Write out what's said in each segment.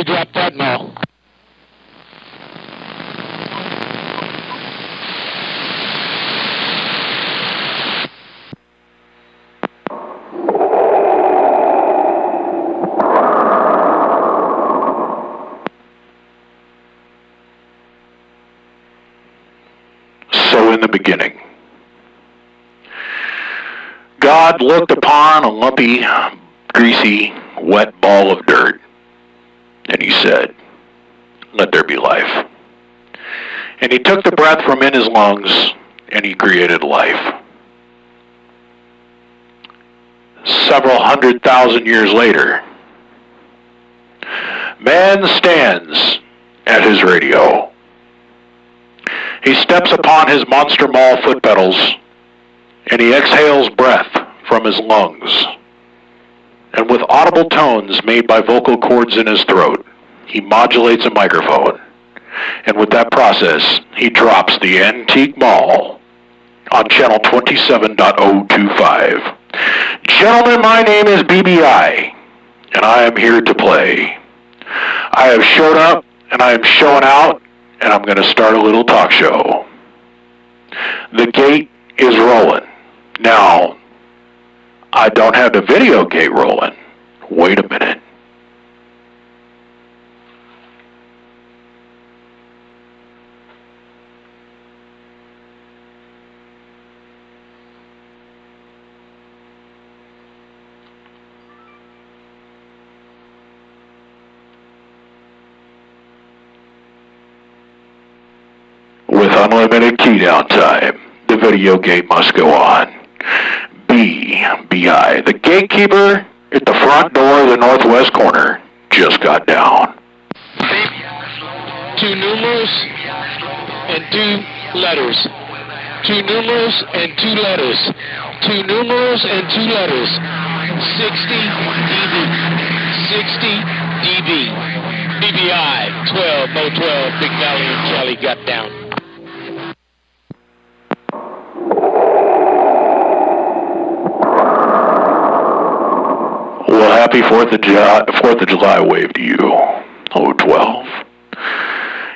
You drop that now. So in the beginning, God looked upon a lumpy, greasy, wet ball of dirt, and he said, "Let there be life." And he took the breath from in his lungs, and he created life. Several 100,000 years later, man stands at his radio. He steps upon his monster mall foot pedals, and he exhales breath from his lungs. And with audible tones made by vocal cords in his throat, he modulates a microphone. And with that process, he drops the antique mall on channel 27.025. Gentlemen, my name is BBI, and I am here to play. I have showed up, and I am showing out, and I'm going to start a little talk show. The gate is rolling. Now, I don't have the video gate rolling. Wait a minute. With unlimited keydown time, the video gate must go on. BBI, the gatekeeper at the front door of the northwest corner, just got down. 2 numerals and 2 letters. 2 numerals and 2 letters. 2 numerals and 2 letters. 60 dB. 60 dB. BBI 12, no 12, Big Valley and Charlie got down. Well, happy 4th of July wave to you, 012.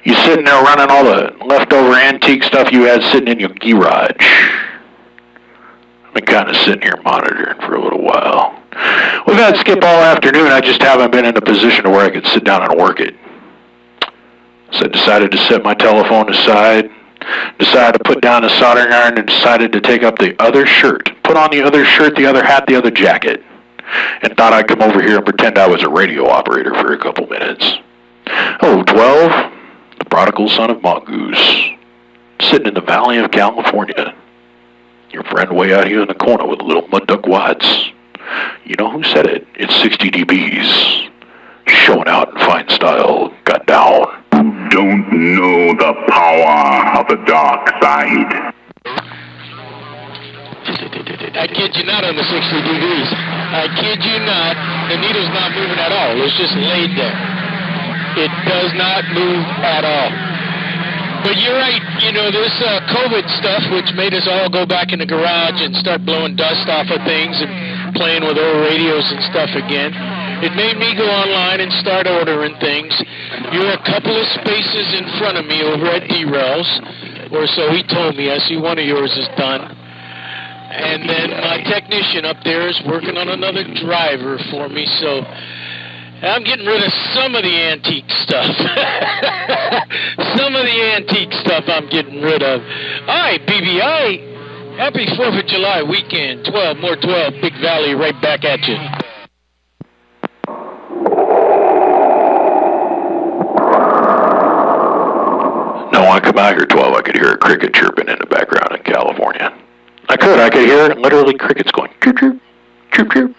You sitting there running all the leftover antique stuff you had sitting in your garage. I've been kind of sitting here monitoring for a little while. We've had skip all afternoon. I just haven't been in a position where I could sit down and work it. So I decided to set my telephone aside, decided to put down the soldering iron, and decided to take up the other shirt, put on the other shirt, the other hat, the other jacket, and thought I'd come over here and pretend I was a radio operator for a couple minutes. 012, the prodigal son of Mongoose, sitting in the Valley of California. Your friend way out here in the corner with little mud duck watts. You know who said it? It's 60 dBs. Showing out in fine style. Got down. Don't know the power of the dark side. I kid you not on the 60 degrees. I kid you not. The needle's not moving at all. It's just laid there. It does not move at all. But you're right. You know, this COVID stuff, which made us all go back in the garage and start blowing dust off of things and playing with old radios and stuff again, it made me go online and start ordering things. You're a couple of spaces in front of me over at D-Rails, or so he told me. I see one of yours is done. And then my technician up there is working on another driver for me, so I'm getting rid of some of the antique stuff. Some of the antique stuff I'm getting rid of. All right, BBI, happy 4th of July weekend. 12, more 12, Big Valley right back at you. No, when I come out here 12, I could hear a cricket chirping in the background in California. I could hear literally crickets going chirp, chirp, chirp, chirp,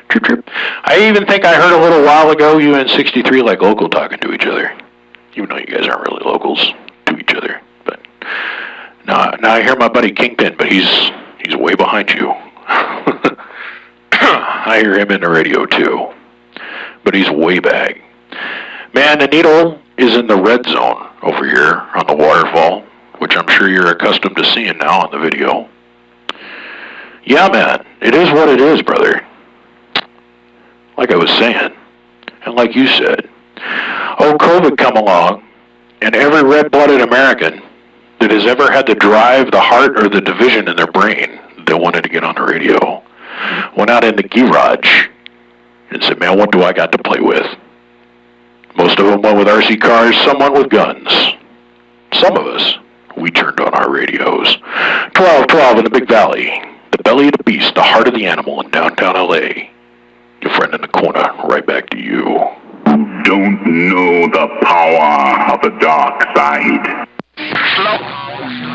chirp, chirp. I even think I heard a little while ago you and 63 like local talking to each other, even though you guys aren't really locals to each other. But now I hear my buddy Kingpin, but he's way behind you. I hear him in the radio too, but he's way back. Man, the needle is in the red zone over here on the waterfall, which I'm sure you're accustomed to seeing now on the video. Yeah, man, it is what it is, brother. Like I was saying, and like you said, Oh, COVID come along, and every red-blooded American that has ever had the drive, the heart, or the division in their brain that wanted to get on the radio went out in the garage and said, man, what do I got to play with? Most of them went with RC cars, some went with guns. Some of us, we turned on our radios. 1212 in the Big Valley, the belly of the beast, the heart of the animal in downtown LA. Your friend in the corner, right back to you. Don't know the power of the dark side. Slow.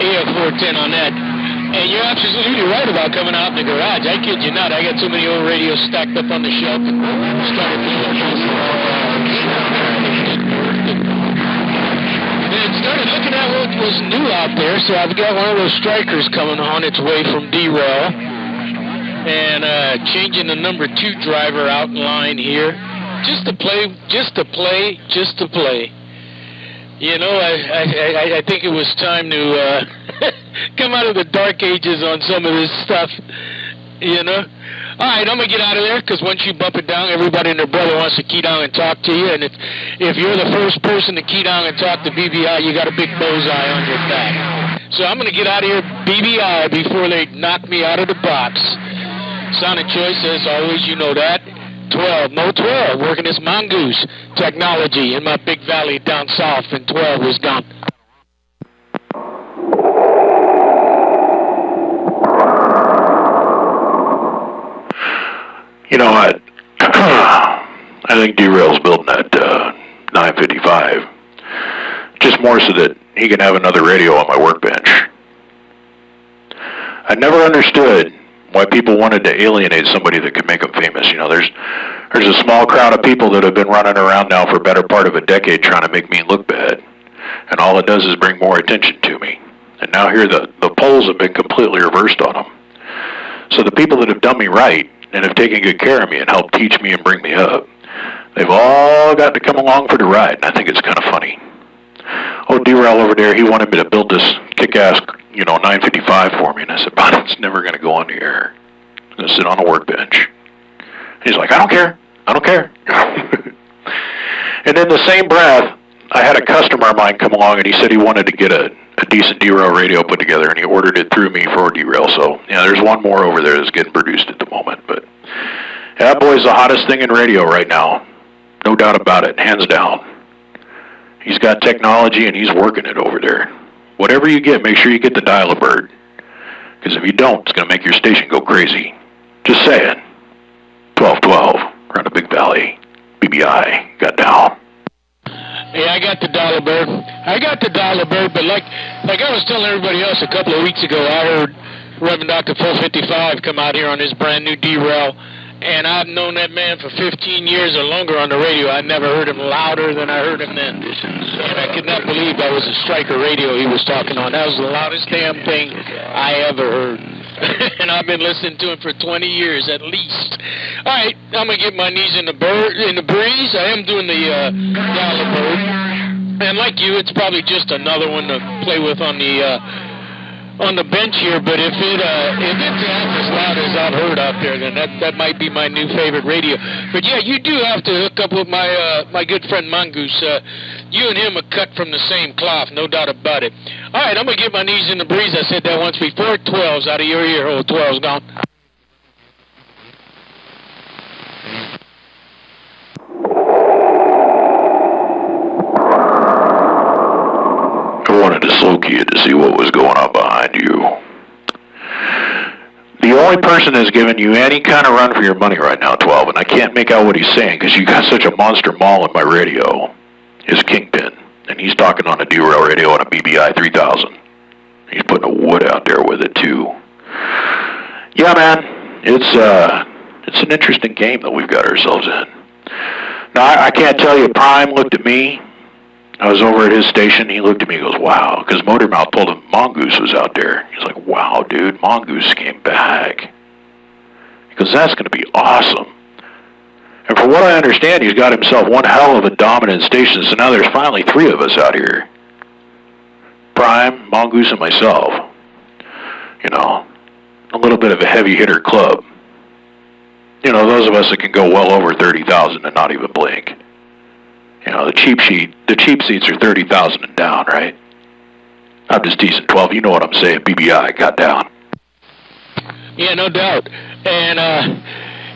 AF410 on that. And you're absolutely right about coming out in the garage. I kid you not. I got so many old radios stacked up on the shelf and started playing and started looking at what was new out there. So I've got one of those strikers coming on its way from D-Rail. And changing the number 2 driver out in line here. Just to play. You know, I think it was time to come out of the dark ages on some of this stuff, you know. All right, I'm going to get out of there because once you bump it down, everybody and their brother wants to key down and talk to you. And if you're the first person to key down and talk to BBI, you got a big bullseye on your back. So I'm going to get out of here, BBI, before they knock me out of the box. Sonic Choice, as always, you know that. 12, no 12, working this mongoose technology in my Big Valley down south, and 12 is gone. You know what? I think D-Rail's building that 955 just more so that he can have another radio on my workbench. I never understood why people wanted to alienate somebody that could make them famous. You know, there's a small crowd of people that have been running around now for a better part of a decade trying to make me look bad, and all it does is bring more attention to me. And now here the polls have been completely reversed on them. So the people that have done me right and have taken good care of me and helped teach me and bring me up, they've all got to come along for the ride, and I think it's kind of funny. Oh, D-Rail over there, he wanted me to build this kick-ass, 955 for me, and I said, but it's never going to go on the air. I'm going to sit on a workbench. He's like, I don't care. And in the same breath, I had a customer of mine come along, and he said he wanted to get a decent D-Rail radio put together, and he ordered it through me for D-Rail. So, there's one more over there that's getting produced at the moment. But that boy's the hottest thing in radio right now. No doubt about it, hands down. He's got technology, and he's working it over there. Whatever you get, make sure you get the dial-a-bird. Because if you don't, it's going to make your station go crazy. Just saying. 1212, around the Big Valley. BBI, got down. Yeah, I got the dollar bird, but like I was telling everybody else a couple of weeks ago, I heard Reverend Dr. 455 come out here on his brand new D-Rail, and I've known that man for 15 years or longer on the radio. I never heard him louder than I heard him then. And I could not believe that was a striker radio he was talking on. That was the loudest damn thing I ever heard. And I've been listening to him for 20 years at least. All right, I'm going to get my knees in the breeze. I am doing the dollar bird. And like you, it's probably just another one to play with on the bench here, but if it's half as loud as I've heard out there, then that might be my new favorite radio. But yeah, you do have to hook up with my good friend Mongoose. You and him are cut from the same cloth, no doubt about it. All right, I'm going to get my knees in the breeze. I said that once before. 12's out of your ear hole. 12's gone. I wanted to slow key it to see what was going on behind you. The only person that's giving you any kind of run for your money right now, 12, and I can't make out what he's saying because you got such a monster maul in my radio, is Kingpin. And he's talking on a D-Rail radio on a BBI 3000. He's putting a wood out there with it, too. Yeah, man, it's an interesting game that we've got ourselves in. Now, I can't tell you, Prime looked at me. I was over at his station. He looked at me and goes, wow, because Motormouth told him Mongoose was out there. He's like, wow, dude, Mongoose came back. He goes, that's going to be awesome. And from what I understand, he's got himself one hell of a dominant station, so now there's finally 3 of us out here. Prime, Mongoose, and myself. A little bit of a heavy hitter club. Those of us that can go well over 30,000 and not even blink. You know, the cheap seats are 30,000 and down, right? I'm just teasing 12. You know what I'm saying. BBI got down. Yeah, no doubt. And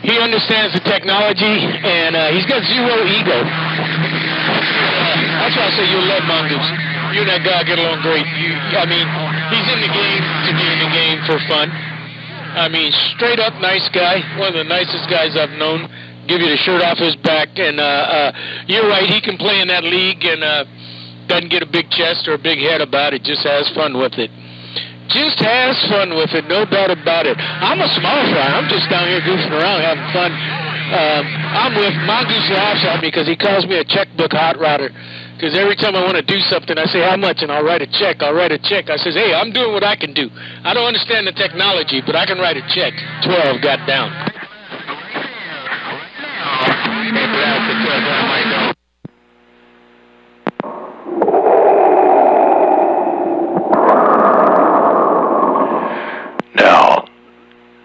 he understands the technology, and he's got zero ego. That's why I say you'll love Mongoose. You and that guy get along great. I mean, he's in the game to be in the game for fun. I mean, straight up nice guy. One of the nicest guys I've known. Give you the shirt off his back. And you're right, he can play in that league and doesn't get a big chest or a big head about it. Just has fun with it. Just has fun with it, no doubt about it. I'm a small fry. I'm just down here goofing around, having fun. I'm with Mongoose laughs at me because he calls me a checkbook hot rodder. Because every time I want to do something, I say, how much? And I'll write a check. I says, hey, I'm doing what I can do. I don't understand the technology, but I can write a check. 12 got down. Now,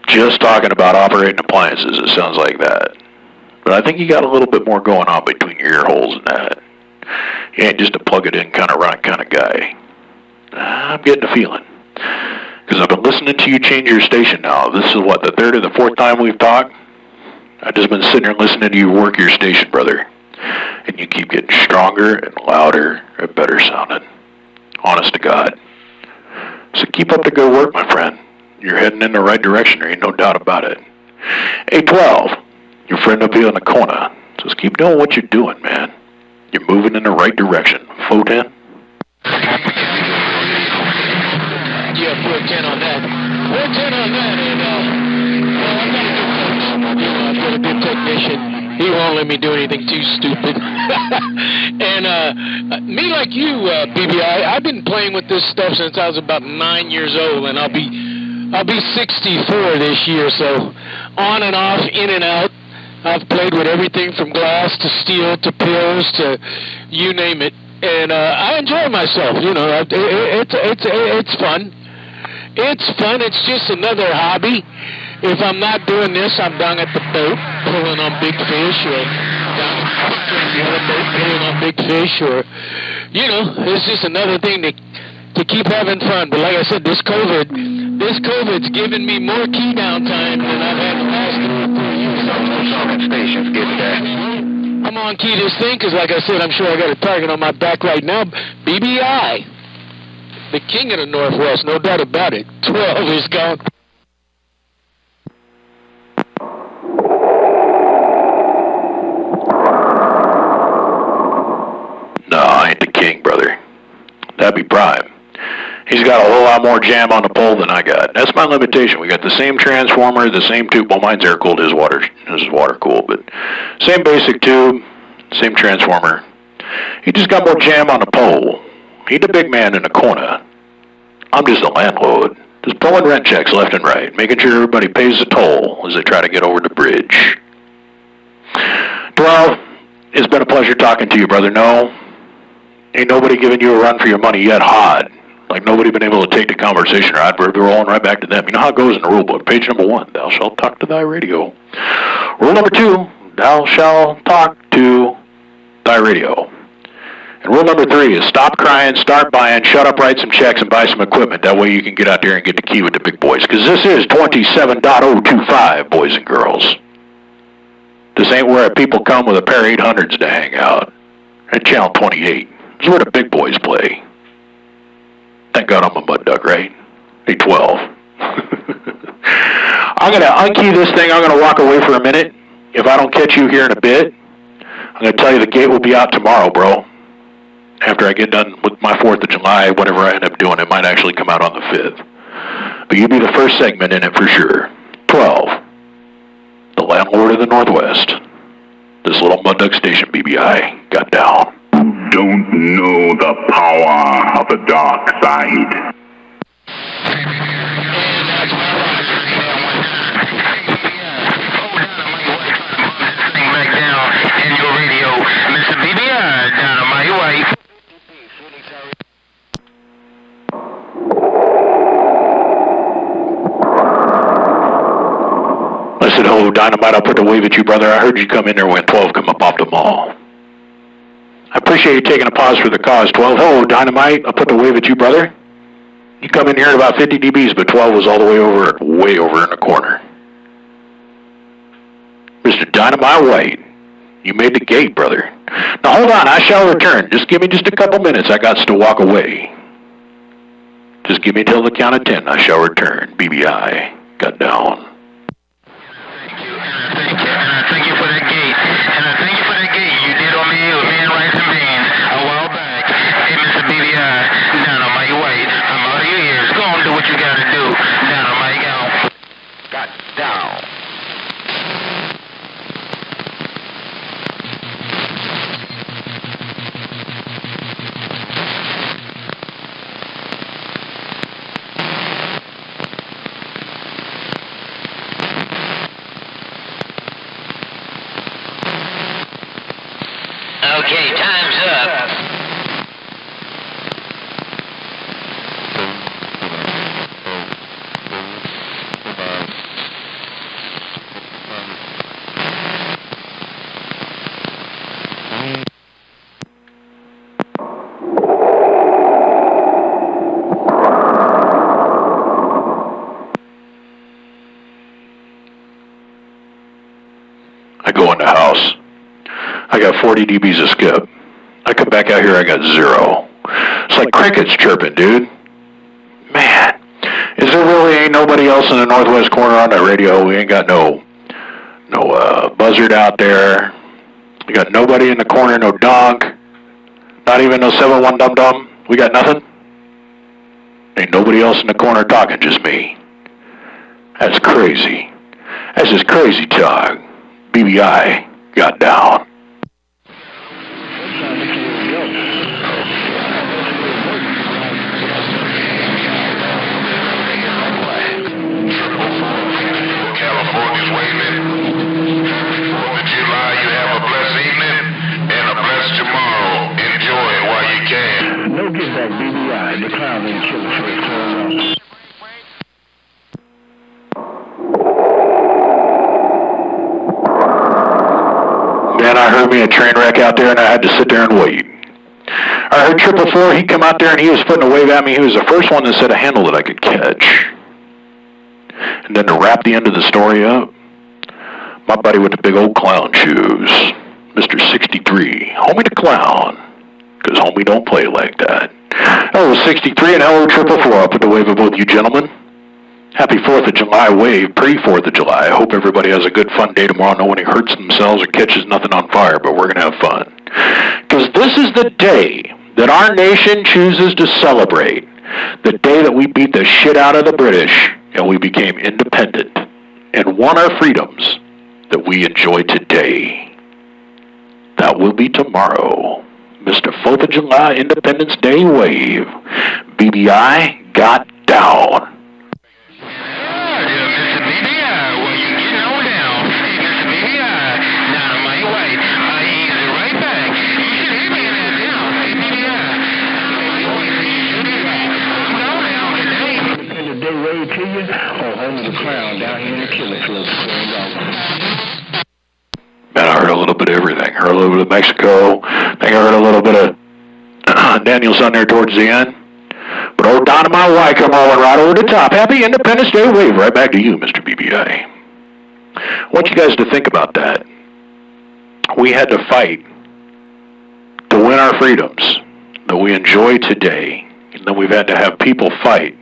just talking about operating appliances, it sounds like that. But I think you got a little bit more going on between your ear holes and that. You ain't just a plug-it-in kind of run kind of guy. I'm getting a feeling. Because I've been listening to you change your station now. This is what, the third or the fourth time we've talked? I've just been sitting here listening to you work your station, brother. And you keep getting stronger and louder and better sounding. Honest to God. So keep up the good work, my friend. You're heading in the right direction, there ain't no doubt about it. Hey, 12, your friend up here in the corner. Just keep doing what you're doing, man. You're moving in the right direction. 410? Yeah, 410 on that. 410 on that, and I'm not a good coach. You know, I've got a good technician. He won't let me do anything too stupid. And me like you, BBI, I've been playing with this stuff since I was about 9 years old, and I'll be 64 this year, so on and off, in and out. I've played with everything from glass to steel to pills to you name it, and I enjoy myself. You know, it's fun. It's fun. It's just another hobby. If I'm not doing this, I'm down at the boat pulling on big fish, or down at the other boat pulling on big fish, or you know, it's just another thing to keep having fun. But like I said, this COVID's given me more key down time than I've had the last 3 years. Stations getting that. I'm on key this thing because, like I said, I'm sure I got a target on my back right now. BBI, the king of the Northwest, no doubt about it. 12 is gone. No, I ain't the king, brother. That'd be Prime. He's got a whole lot more jam on the pole than I got. That's my limitation. We got the same transformer, the same tube. Well, mine's air-cooled, his is water-cooled, but same basic tube, same transformer. He just got more jam on the pole. He's the big man in the corner. I'm just a landlord, just pulling rent checks left and right, making sure everybody pays the toll as they try to get over the bridge. 12, it's been a pleasure talking to you, brother. No, ain't nobody giving you a run for your money yet hard. Like nobody been able to take the conversation, or I'd be rolling right back to them. You know how it goes in the rule book. Page number 1, thou shalt talk to thy radio. Rule number 2, thou shalt talk to thy radio. And rule number 3 is stop crying, start buying, shut up, write some checks, and buy some equipment. That way you can get out there and get the key with the big boys. Because this is 27.025, boys and girls. This ain't where people come with a pair of 800s to hang out. At Channel 28. This is where the big boys play. Thank God I'm a mud duck, right? Hey, 12. I'm going to unkey this thing. I'm going to walk away for a minute. If I don't catch you here in a bit, I'm going to tell you the gate will be out tomorrow, bro. After I get done with my 4th of July, whatever I end up doing, it might actually come out on the 5th. But you'll be the first segment in it for sure. 12. The landlord of the Northwest. This little mud duck station, BBI, got down. Don't know the power of the dark side. Back down in your radio, Mr. BBI, down on my way. I said, hello, Dynamite, I'll put the wave at you, brother. I heard you come in there when 12 come up off the mall. I appreciate you taking a pause for the cause, 12. Hello, Dynamite. I'll put the wave at you, brother. You come in here at about 50 dBs, but 12 was all the way over in the corner. Mr. Dynamite White, you made the gate, brother. Now hold on, I shall return. Just give me just a couple minutes. I got to walk away. Just give me till the count of 10. I shall return. BBI. Got down. Thank you for that gate. And I thank you for that gate you did on me with me and Rice and Beans a while back. Hey, Mr. BBI, Dynamite White, I'm out of your ears. Go on, do what you gotta do. Dynamite, go. Got down. Okay, time's up. I go in the house. I got 40 dBs of skip. I come back out here, I got 0. It's like crickets chirping, dude. Man, is there really ain't nobody else in the northwest corner on that radio? We ain't got no buzzard out there. We got nobody in the corner, no donk. Not even no 7-1 dum-dum. We got nothing. Ain't nobody else in the corner talking, just me. That's crazy. That's just crazy talk. BBI got down. California's waving. 4th of July, you have a blessed evening and a blessed tomorrow. Enjoy it while you can. No give back, BBI. The clown ain't killer for his clothes. Man, I heard me a train wreck out there, and I had to sit there and wait. I heard 444, he come out there, and he was putting a wave at me. He was the first one that said a handle that I could catch. And then to wrap the end of the story up, my buddy with the big old clown shoes, Mr. 63, homie the clown, because homie don't play like that. Hello, 63, and hello, 444. I'll put the wave of both you gentlemen. Happy 4th of July wave, pre-4th of July. I hope everybody has a good, fun day tomorrow. Nobody hurts themselves or catches nothing on fire, but we're going to have fun. Because this is the day that our nation chooses to celebrate. The day that we beat the shit out of the British and we became independent and won our freedoms that we enjoy today. That will be tomorrow. Mr. 4th of July Independence Day wave. BBI got down. To you, or home of the clown down here in the Killer Club. Man, I heard a little bit of everything. Heard a little bit of Mexico. I think I heard a little bit of Daniel's on there towards the end. But old Dynamite White come rolling right over the top. Happy Independence Day wave. Right back to you, Mr. BBI. I want you guys to think about that. We had to fight to win our freedoms that we enjoy today. And then we've had to have people fight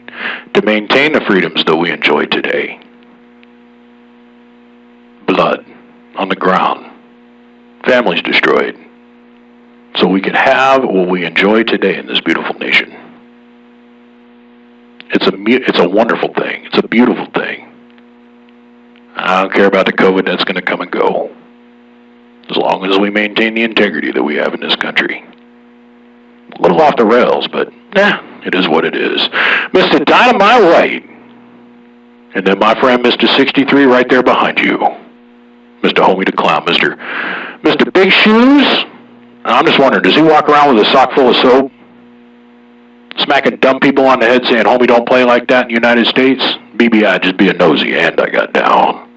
to maintain the freedoms that we enjoy today. Blood on the ground. Families destroyed. So we can have what we enjoy today in this beautiful nation. It's a wonderful thing. It's a beautiful thing. I don't care about the COVID that's going to come and go. As long as we maintain the integrity that we have in this country. A little off the rails, but it is what it is. Mr. Dynamite White. And then my friend Mr. 63 right there behind you. Mr. Homie the Clown. Mr. Big Shoes. I'm just wondering, does he walk around with a sock full of soap? Smacking dumb people on the head saying, homie, don't play like that in the United States? BBI, just be a nosy, and I got down.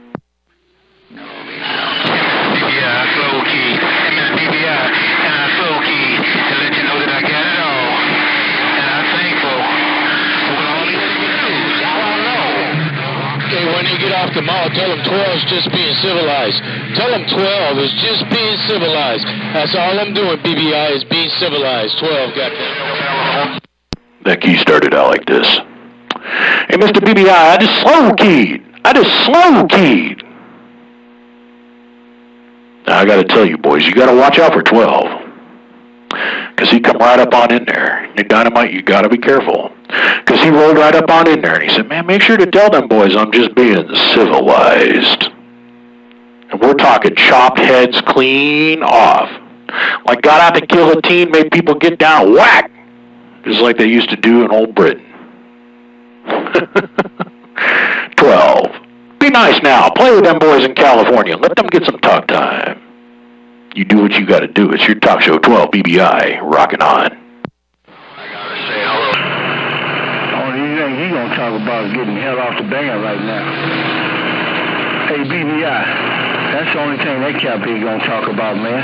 BBI, flow key. BBI, flow key. off the mall. Tell them 12's just being civilized. Tell them 12 is just being civilized. That's all I'm doing, BBI, is being civilized. 12, goddamn. That key started out like this. Hey, Mr. BBI, I just slow keyed. Now, I gotta tell you, boys, you gotta watch out for 12. Because he come right up on in there. And Dynamite, you gotta be careful. Because he rolled right up on in there and he said, man, make sure to tell them boys I'm just being civilized. And we're talking chop heads clean off. Like got out to kill a teen, made people get down, whack! Just like they used to do in old Britain. 12. Be nice now. Play with them boys in California. Let them get some talk time. You do what you gotta do. It's your talk show, 12 BBI, rocking on. Only thing he gonna talk about is getting hell off the band right now. Hey, BBI, that's the only thing that cat big gonna talk about, man.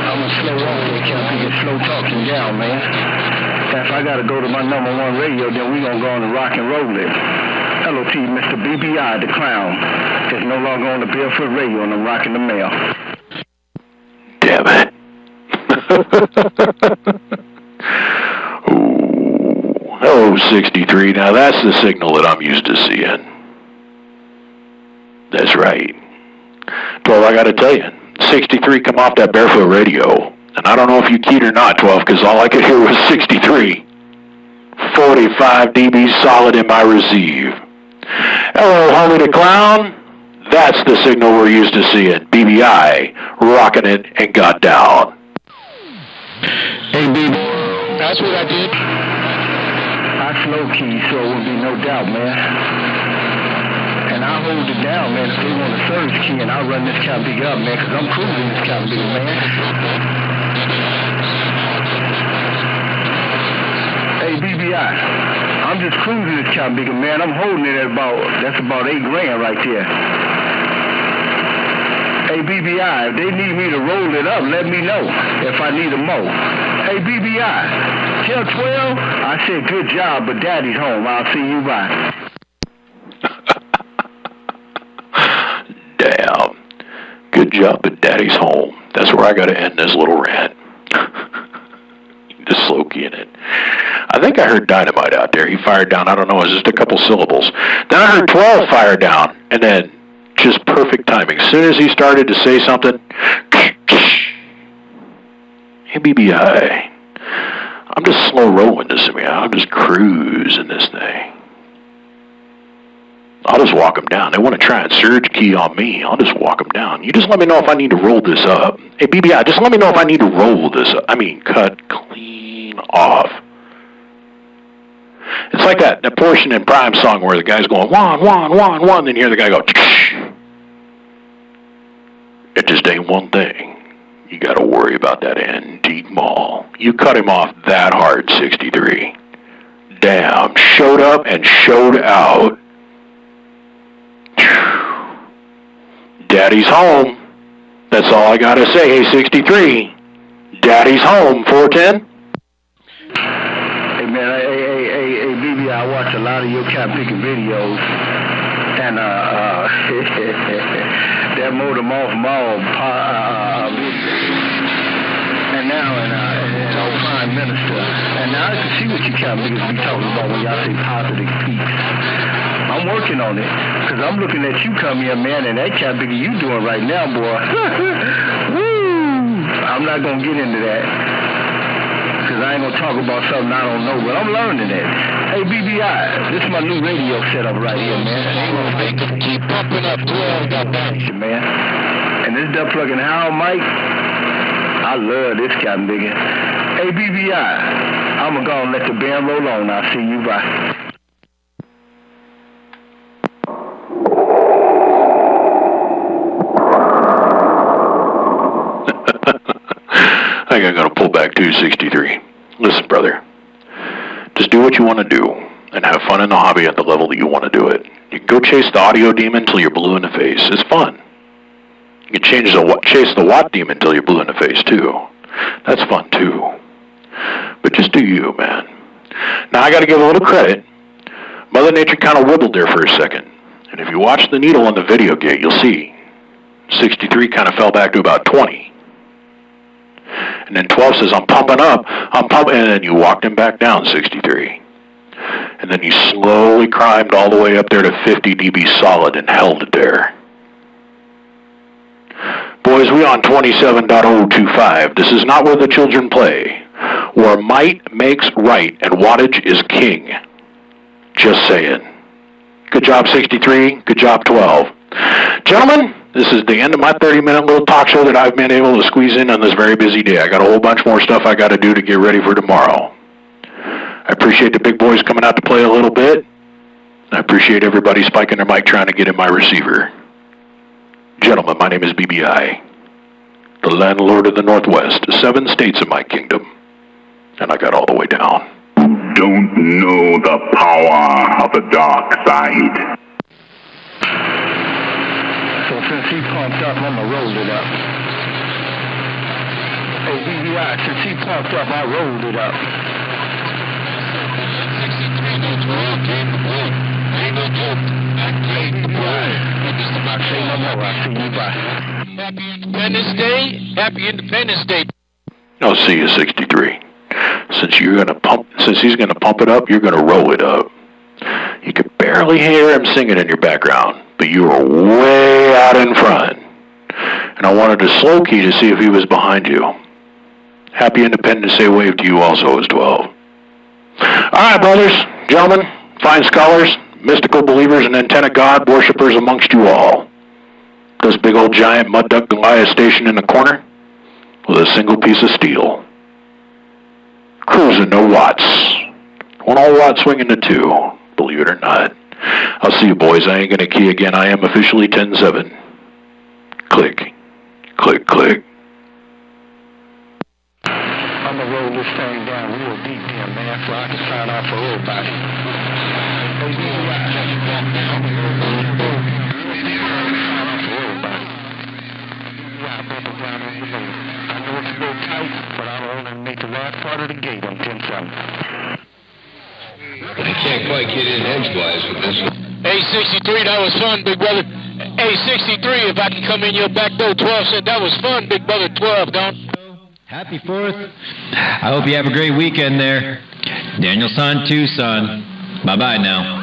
I'm gonna slow on that cat big and slow talking down, man. If I gotta go to my #1 radio, then we gonna go on and rock and roll it. Hello to you, Mr. BBI, the clown. Is no longer on the Barefoot Radio, and I'm rocking the mail. Damn it. Ooh. Hello, 63. Now that's the signal that I'm used to seeing. That's right. 12, I gotta tell you, 63 come off that Barefoot Radio. And I don't know if you keyed or not, 12, because all I could hear was 63. 45 dB solid in my receive. Hello, homie the clown. That's the signal we're used to seeing. BBI, rocking it and got down. Hey, BB, that's what I did. I slow key, so it would be no doubt, man. And I hold it down, man, if they want a surge key, and I'll run this cat big up, man, because I'm cruising this cat big, man. Hey, BBI, I'm just cruising this cat big, man. I'm holding it at that's about $8 grand right there. Hey, BBI, if they need me to roll it up, let me know if I need a mo. Hey, BBI, tell 12 I said good job, but Daddy's home. I'll see you bye. Damn. Good job, but Daddy's home. That's where I gotta end this little rant. Just slow keying it. I think I heard Dynamite out there. He fired down, I don't know, it was just a couple syllables. Then I heard 12 fire down, and then just perfect timing. As soon as he started to say something, hey, BBI, I'm just slow rolling this thing. I'm just cruising this thing. I'll just walk them down. They want to try and surge key on me. I'll just walk them down. You just let me know if I need to roll this up. Hey, BBI, just let me know if I need to roll this up. I mean, cut clean off. It's like that portion in Prime song where the guy's going, one, then you hear the guy go, it just ain't one thing. You got to worry about that antique mall. You cut him off that hard, 63. Damn, showed up and showed out. Daddy's home. That's all I got to say. Hey, 63. Daddy's home, 410. Hey, man, hey, BB, I watch a lot of your cat picking videos, and that motor off mall, and now, Prime Minister, and now I can see what you cat pickers be talking about when y'all say positive peaks. I'm working on it, because I'm looking at you come here, man, and that cat picker you doing right now, boy. Woo! I'm not going to get into that. Because I ain't going to talk about something I don't know, but I'm learning it. Hey, BBI, this is my new radio setup right here, man. Keep pumping up, 12, goddamn. Man. And this duck plugging Howard Mike, I love this Captain Biggie. Hey, BBI, I'm going to go and let the band roll on. I'll see you, bye. I think I'm going to pull back 263. Listen, brother. Just do what you want to do and have fun in the hobby at the level that you want to do it. You can go chase the audio demon until you're blue in the face. It's fun. You can chase the watt demon until you're blue in the face, too. That's fun, too. But just do you, man. Now, I got to give a little credit. Mother Nature kind of wibbled there for a second. And if you watch the needle on the video gate, you'll see 63 kind of fell back to about 20. And then 12 says, I'm pumping up, I'm pumping, and then you walked him back down, 63. And then you slowly climbed all the way up there to 50 dB solid and held it there. Boys, we on 27.025. This is not where the children play. Where might makes right and wattage is king. Just saying. Good job, 63. Good job, 12. Gentlemen, this is the end of my 30-minute little talk show that I've been able to squeeze in on this very busy day. I got a whole bunch more stuff I got to do to get ready for tomorrow. I appreciate the big boys coming out to play a little bit. I appreciate everybody spiking their mic trying to get in my receiver. Gentlemen, my name is BBI, the landlord of the Northwest, 7 states of my kingdom, and I got all the way down. Don't know the power of the dark side. So since he pumped up, I'm going to roll it up. Hey, BBI, since he pumped up, I rolled it up. 63, no 12, came to board. Ain't no joke. Activate the board. Say no more, I'll see you, bye. Happy Independence Day. Happy Independence Day. I'll see you, 63. Since he's gonna pump it up, you're gonna roll it up. You can barely hear him singing in your background, but you are way out in front. And I wanted to slow key to see if he was behind you. Happy Independence Day wave to you also as 12. All right, brothers, gentlemen, fine scholars, mystical believers, and antenna God worshippers amongst you all. This big old giant mud duck Goliath station in the corner with a single piece of steel. Cruising no watts. 1 whole watt swinging to 2, believe it or not. I'll see you boys. I ain't gonna key again. I am officially 10-7. Click. Click, click. I'm going to roll this thing down real deep here, man, so I can sign off for everybody. Hey, BBI, I'm going to roll this down sign off for everybody. BBI, bumper down on your motor. I know it's a little tight, but I don't want to make the last part of the gate on 10-7. I can't quite get in edgewise with this one. Hey, 63, that was fun, big brother. Hey, 63, if I can come in your back door, 12 said that was fun, big brother. 12, don't. Happy 4th. I hope you have a great weekend there. Daniel San too, son. Bye-bye now.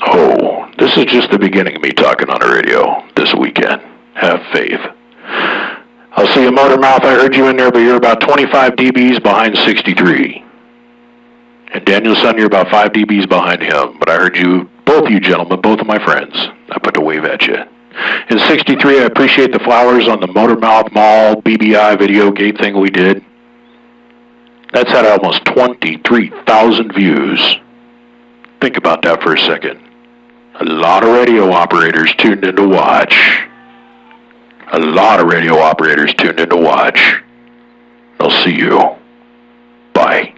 Oh, this is just the beginning of me talking on the radio this weekend. Have faith. I'll see you, Motor Mouth. I heard you in there, but you're about 25 dBs behind 63. And Daniel Son, you're about 5 dBs behind him. But I heard you, both you gentlemen, both of my friends. I put the wave at you. In 63, I appreciate the flowers on the Motor Mouth Mall BBI video gate thing we did. That's had almost 23,000 views. Think about that for a second. A lot of radio operators tuned in to watch. A lot of radio operators tuned in to watch. I'll see you. Bye.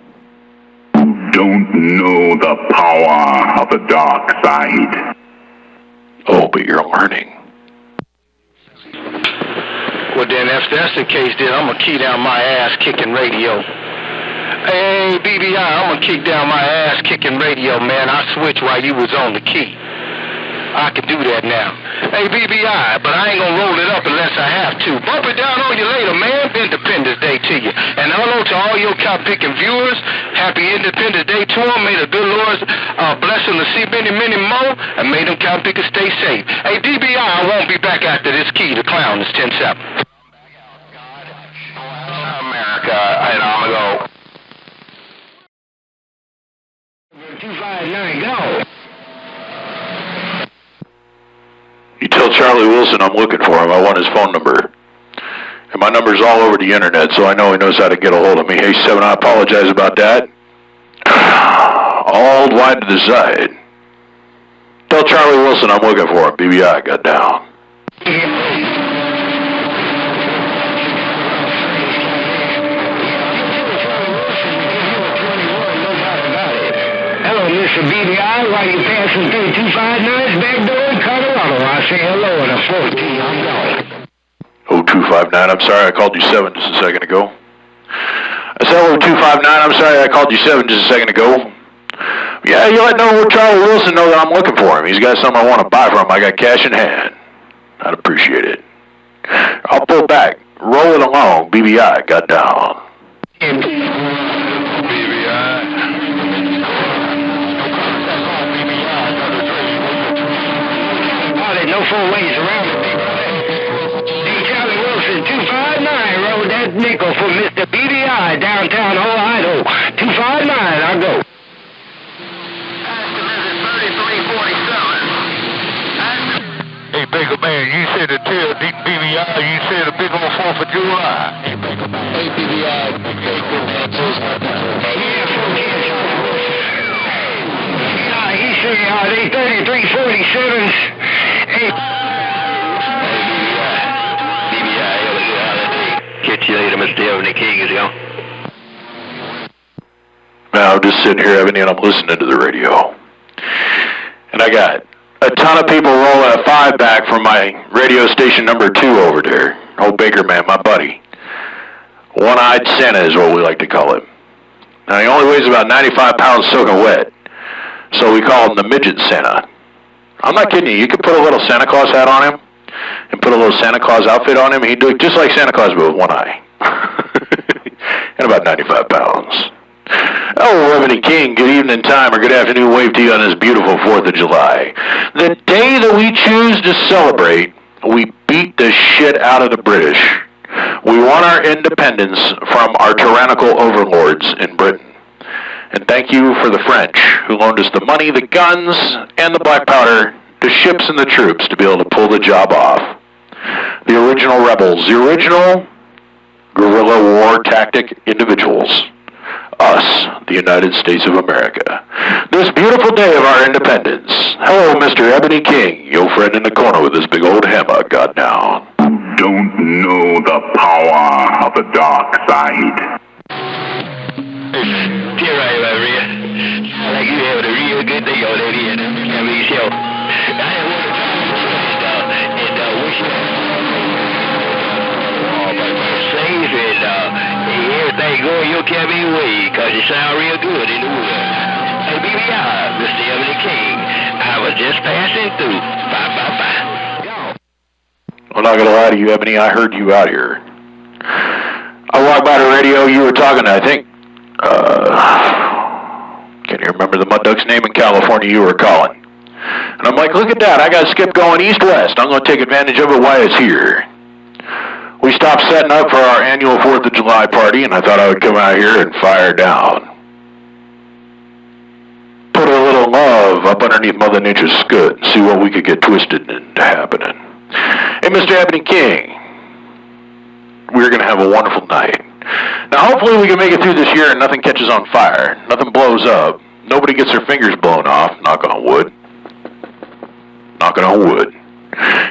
Don't know the power of the dark side. Oh, but you're learning. Well, then, if that's the case, then I'm going to key down my ass-kicking radio. Hey, BBI, I'm going to kick down my ass-kicking radio, man. I switched while you was on the key. I can do that now. Hey, BBI, but I ain't going to roll it up unless I have to. Bump it down on you later, man. Independence Day to you. And hello to all your cow-picking viewers. Happy Independence Day to them. May the good Lord bless them to see many, many more. And may them cow-pickers stay safe. Hey, BBI, I won't be back after this key. The clown is 10-7. America, and I'm going to go. 259, go. You tell Charlie Wilson I'm looking for him. I want his phone number. And my number's all over the internet, so I know he knows how to get a hold of me. Hey, 7, I apologize about that. All wide to the side. Tell Charlie Wilson I'm looking for him. BBI got down. Hello, Mr. BBI. Why you passing through 259's back door in Colorado? I say hello at a 14. I'm going. 259. I'm sorry I called you 7 just a second ago. I said, hello, 259. I'm sorry I called you 7 just a second ago. Yeah, you let Charlie Wilson know that I'm looking for him. He's got something I want to buy from him. I got cash in hand. I'd appreciate it. I'll pull back. Roll it along. BBI got down. No four ways around it, big brother. Hey, Charlie Wilson, 259, roll that nickel for Mr. BBI, downtown Ohio. 259, I'll go. Hey, Baker Man, you said to tell BBI you said a big old 4th of July. Hey, Baker Man. Hey, BBI. He said, they 3347s. Hey. Catch you later, Mr. Ebony King, is y'all. Now, I'm just sitting here, Ebony, and I'm listening to the radio. And I got a ton of people rolling a 5 back from my radio station number 2 over there. Old Baker Man, my buddy. One-eyed Santa is what we like to call him. Now, he only weighs about 95 pounds soaking wet. So we call him the Midget Santa. I'm not kidding you. You could put a little Santa Claus hat on him and put a little Santa Claus outfit on him. He'd do it just like Santa Claus, but with one eye. And about 95 pounds. Oh, Ebony King, good evening time or good afternoon wave to you on this beautiful 4th of July. The day that we choose to celebrate, we beat the shit out of the British. We won our independence from our tyrannical overlords in Britain. And thank you for the French, who loaned us the money, the guns, and the black powder, the ships and the troops to be able to pull the job off. The original rebels, the original guerrilla war tactic individuals. Us, the United States of America. This beautiful day of our independence. Hello, Mr. Ebony King, your friend in the corner with this big old hammer got down. Don't know the power of the dark side. Here I am, Maria. Like you having a real good day on that end. I mean, show. I have one and wish you safe and everything going your cabin way, because you sound real good in the woods. Hey, BBI, Mr. Ebony King, I was just passing through. Bye, bye, bye. I'm not going to lie to you, Ebony. I heard you out here. I walked by the radio. You were talking, I think, can't even remember the mud duck's name in California you were calling. And I'm like, look at that. I got Skip going east-west. I'm going to take advantage of it while it's here. We stopped setting up for our annual 4th of July party, and I thought I would come out here and fire down. Put a little love up underneath Mother Nature's scut and see what we could get twisted into happening. Hey, Mr. Ebony King, we're going to have a wonderful night. Now, hopefully we can make it through this year and nothing catches on fire. Nothing blows up. Nobody gets their fingers blown off. Knock on wood. Knocking on wood.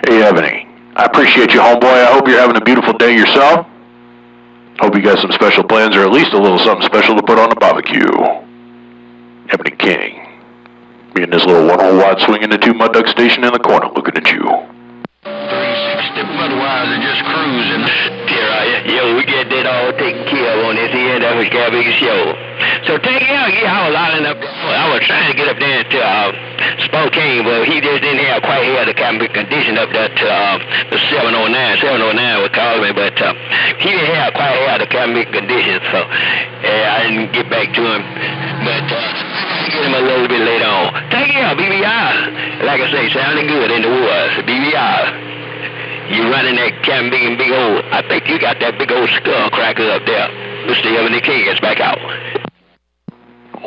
Hey, Ebony, I appreciate you, homeboy. I hope you're having a beautiful day yourself. Hope you got some special plans or at least a little something special to put on the barbecue. Ebony King. Me and this little one-hole wide swinging the 2 mud duck station in the corner looking at you. 360 Budweiser just cruising. Here I am. Yo, we get that all taken care of on this end of the big show. So take it out. Yeah, I was lining up. I was trying to get up there to Spokane, but he just didn't have quite have the kind of condition up there to the 709. 709 would call me, but he didn't have quite have the kind of conditions, so I didn't get back to him. But I'll get him a little bit later on. Take it out, BBI. Like I say, sounding good in the woods. BBI. You running that camping big old, I think you got that big old skull cracker up there. Mr. Ebony King is back out.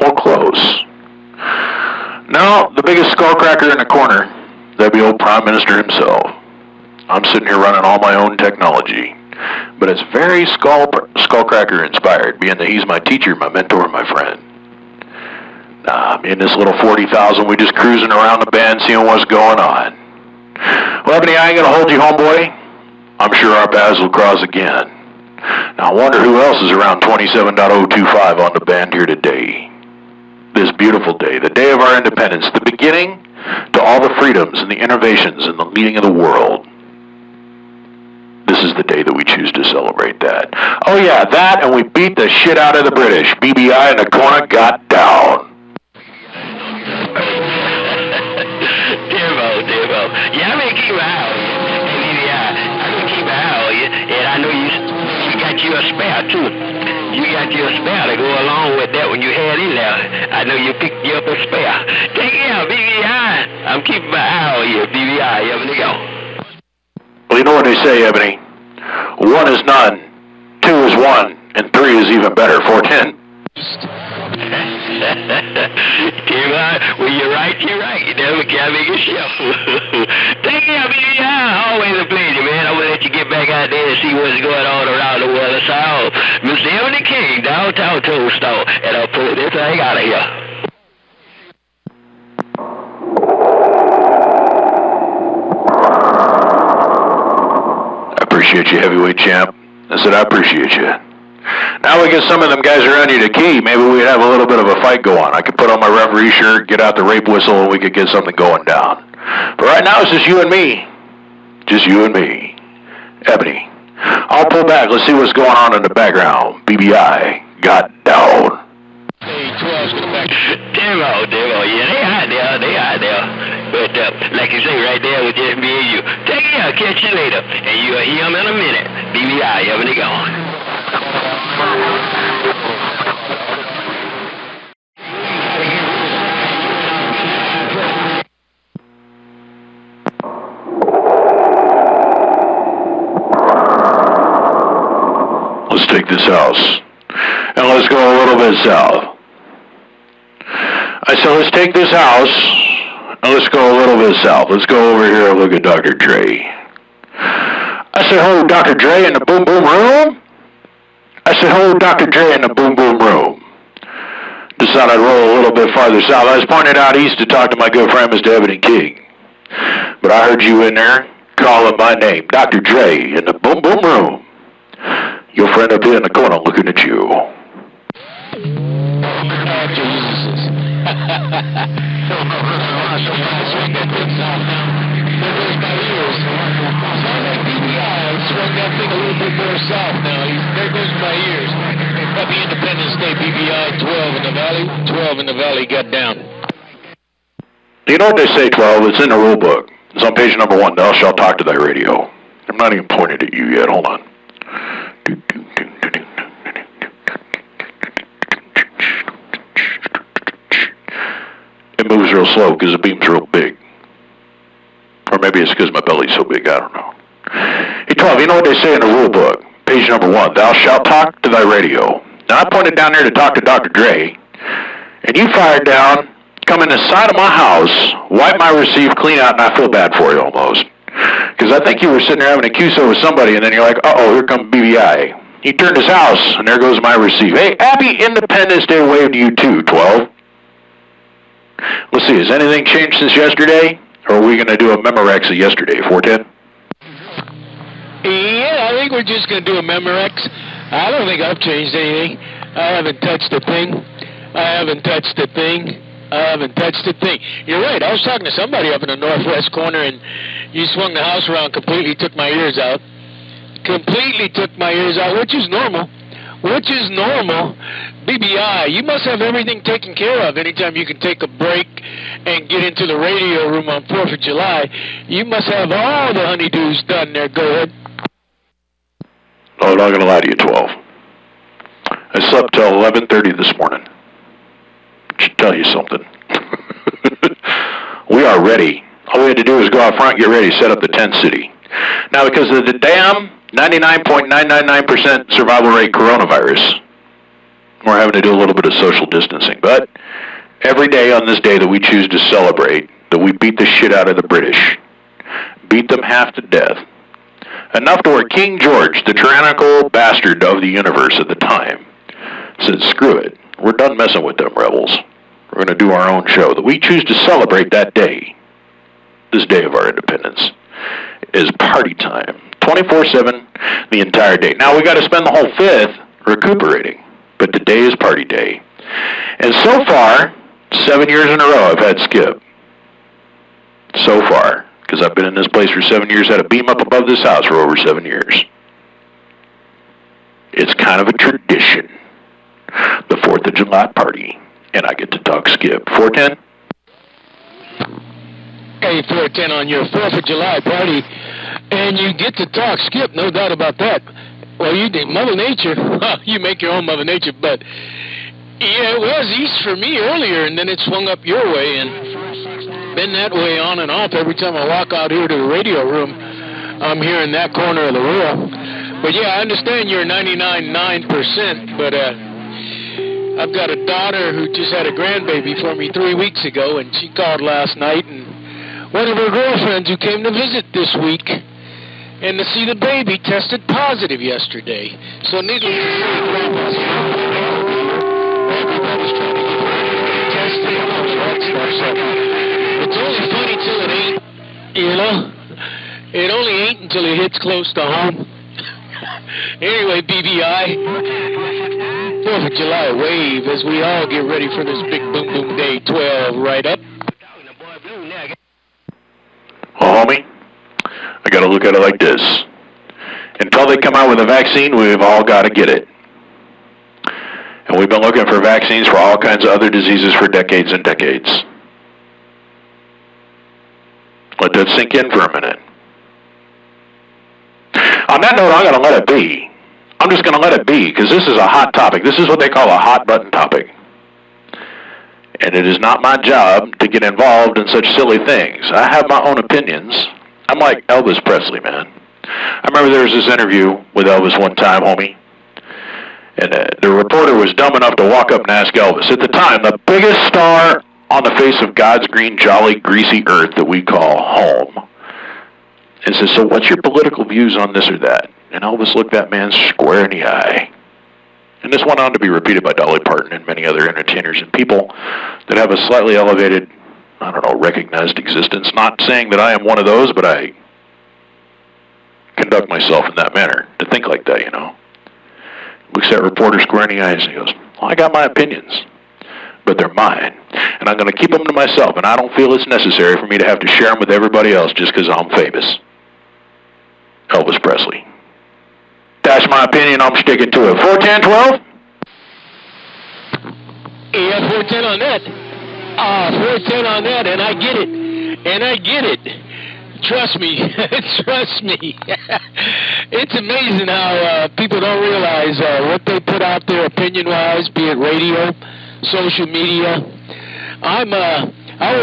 Or close. Now, the biggest skull cracker in the corner, that'd be old Prime Minister himself. I'm sitting here running all my own technology. But it's very skullcracker inspired, being that he's my teacher, my mentor, my friend. Nah, me and this little 40,000, we just cruising around the band, seeing what's going on. Well, Ebony, I ain't gonna hold you, homeboy. I'm sure our paths will cross again. Now, I wonder who else is around 27.025 on the band here today. This beautiful day, the day of our independence, the beginning to all the freedoms and the innovations and the leading of the world. This is the day that we choose to celebrate that. Oh yeah, that, and we beat the shit out of the British. BBI in the corner got down. Timbo. Yeah, I'm gonna keep an eye on you. Hey, BBI, I'm gonna keep an eye on you, and I know you got you a spare too. You got you a spare to go along with that when you had in there. I know you picked you up a spare. Take care, BBI. I'm keeping my eye on you, BBI. Ebony, go. Well, you know what they say, Ebony. 1 is none, 2 is 1, and 3 is even better. 410. Well, you're right. You never can make a show. Take care, BBI. Always a pleasure, man. I'm going to let you get back out there and see what's going on around the world of South. Mr. Ebony King, downtown Toll Store, and I'll pull this thing out of here. I appreciate you, heavyweight champ. I said I appreciate you. Now we get some of them guys around you to key. Maybe we'd have a little bit of a fight go on. I could put on my referee shirt, get out the rape whistle, and we could get something going down. But right now it's just you and me. Just you and me. Ebony. I'll pull back. Let's see what's going on in the background. BBI got down. Hey, 12's coming back. Timbo. Yeah, they out there. But like you say, right there with just me and you. Take care. Catch you later. And you'll hear him in a minute. BBI, Ebony gone. Let's take this house, and let's go a little bit south. I said, let's take this house, and let's go a little bit south. Let's go over here and look at Dr. Dre. I said, hold Dr. Dre in the boom boom room? I said, hold Dr. Dre in the boom boom room. Decided I'd roll a little bit farther south. I was pointed out east to talk to my good friend, Mr. Ebony King. But I heard you in there calling my name, Dr. Dre, in the boom boom room. Your friend up here in the corner looking at you. Swung that thing a little bit more south now. There goes my ears. Happy Independence Day, BBI. 12 in the valley. 12 in the valley got down. You know what they say, 12? It's in the rule book. It's on page number 1. Thou shalt talk to thy radio. I'm not even pointed at you yet. Hold on. It moves real slow because the beam's real big. Or maybe it's because my belly's so big. I don't know. Hey, 12, you know what they say in the rule book? Page number 1, thou shalt talk to thy radio. Now, I pointed down there to talk to Dr. Dre, and you fired down, come in the side of my house, wipe my receive, clean out, and I feel bad for you almost. Because I think you were sitting there having a QSO with somebody, and then you're like, uh-oh, here comes BBI. He turned his house, and there goes my receive. Hey, happy Independence Day wave to you too, 12. Let's see, has anything changed since yesterday? Or are we going to do a Memorex of yesterday, 410? Yeah, I think we're just going to do a Memorex. I don't think I've changed anything. I haven't touched a thing. You're right. I was talking to somebody up in the northwest corner, and you swung the house around, completely took my ears out. Which is normal. BBI, you must have everything taken care of. Anytime you can take a break and get into the radio room on 4th of July, you must have all the honeydews done there. Go ahead. Oh, I'm not going to lie to you, 12. I slept till 11:30 this morning. Should tell you something. We are ready. All we had to do was go out front, get ready, set up the tent city. Now, because of the damn 99.999% survival rate coronavirus, we're having to do a little bit of social distancing. But every day on this day that we choose to celebrate, that we beat the shit out of the British, beat them half to death, enough to where King George, the tyrannical bastard of the universe at the time, said, screw it, we're done messing with them rebels. We're going to do our own show. That we choose to celebrate that day, this day of our independence, is party time. 24/7, the entire day. Now, we got to spend the whole 5th recuperating, but today is party day. And so far, 7 years in a row, I've had Skip. So far. because I've been in this place for 7 years, had a beam up above this house for over 7 years. It's kind of a tradition. The 4th of July party, and I get to talk Skip. 410? Hey, 410 on your 4th of July party, and you get to talk Skip, no doubt about that. Well, you did Mother Nature. You make your own Mother Nature, but yeah, it was east for me earlier, and then it swung up your way, and been that way on and off. Every time I walk out here to the radio room, I'm here in that corner of the world. But yeah, I understand you're 99.9%, but I've got a daughter who just had a grandbaby for me 3 weeks ago, and she called last night, and one of her girlfriends who came to visit this week and to see the baby tested positive yesterday. So needless to say, everybody's trying to get tested and all that stuff. So it's only funny till it ain't, you know? It only ain't until it hits close to home. Anyway, BBI, 4th of July wave as we all get ready for this big boom boom day 12 right up. Well, homie, I got to look at it like this. Until they come out with a vaccine, we've all got to get it. And we've been looking for vaccines for all kinds of other diseases for decades and decades. Let that sink in for a minute. On that note, I'm going to let it be. I'm just going to let it be, because this is a hot topic. This is what they call a hot button topic. And it is not my job to get involved in such silly things. I have my own opinions. I'm like Elvis Presley, man. I remember there was this interview with Elvis one time, homie. And the reporter was dumb enough to walk up and ask Elvis, at the time, the biggest star on the face of God's green, jolly, greasy earth that we call home, and says, so what's your political views on this or that? And Elvis looked that man square in the eye. And this went on to be repeated by Dolly Parton and many other entertainers and people that have a slightly elevated, I don't know, recognized existence. Not saying that I am one of those, but I conduct myself in that manner, to think like that, you know. Looks that reporter square in the eyes and he goes, well, I got my opinions, but they're mine. And I'm going to keep them to myself, and I don't feel it's necessary for me to have to share them with everybody else just because I'm famous. Elvis Presley. That's my opinion. I'm sticking to it. 410-12? Yeah, 410 on that. 410 on that, and I get it. And I get it. Trust me. Trust me. It's amazing how people don't realize what they put out there opinion-wise, be it radio, social media. I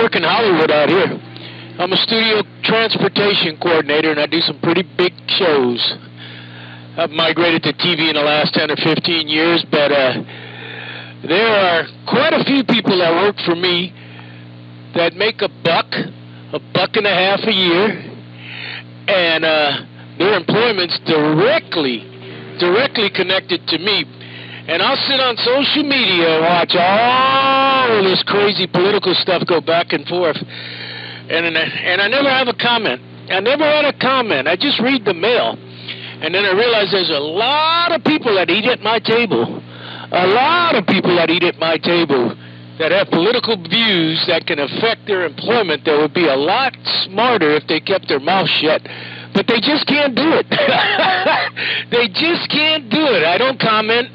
work in Hollywood out here. I'm a studio transportation coordinator, and I do some pretty big shows. I've migrated to TV in the last 10 or 15 years, but there are quite a few people that work for me that make $1 and a half a year, and their employment's directly connected to me. And I'll sit on social media and watch all this crazy political stuff go back and forth, and I never have a comment. I never had a comment. I just read the mail. And then I realized there's a lot of people that eat at my table. A lot of people that eat at my table that have political views that can affect their employment that would be a lot smarter if they kept their mouth shut. But they just can't do it. They just can't do it. I don't comment,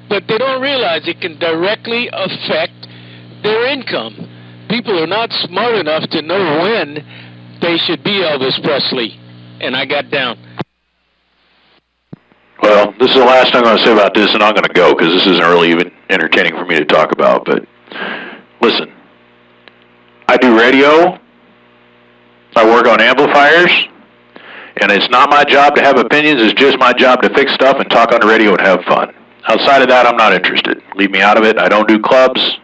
but they don't realize it can directly affect their income. People are not smart enough to know when they should be Elvis Presley. And I got down. Well, this is the last thing I'm going to say about this, and I'm going to go because this isn't really even entertaining for me to talk about. But listen, I do radio. I work on amplifiers. And it's not my job to have opinions. It's just my job to fix stuff and talk on the radio and have fun. Outside of that, I'm not interested. Leave me out of it. I don't do clubs.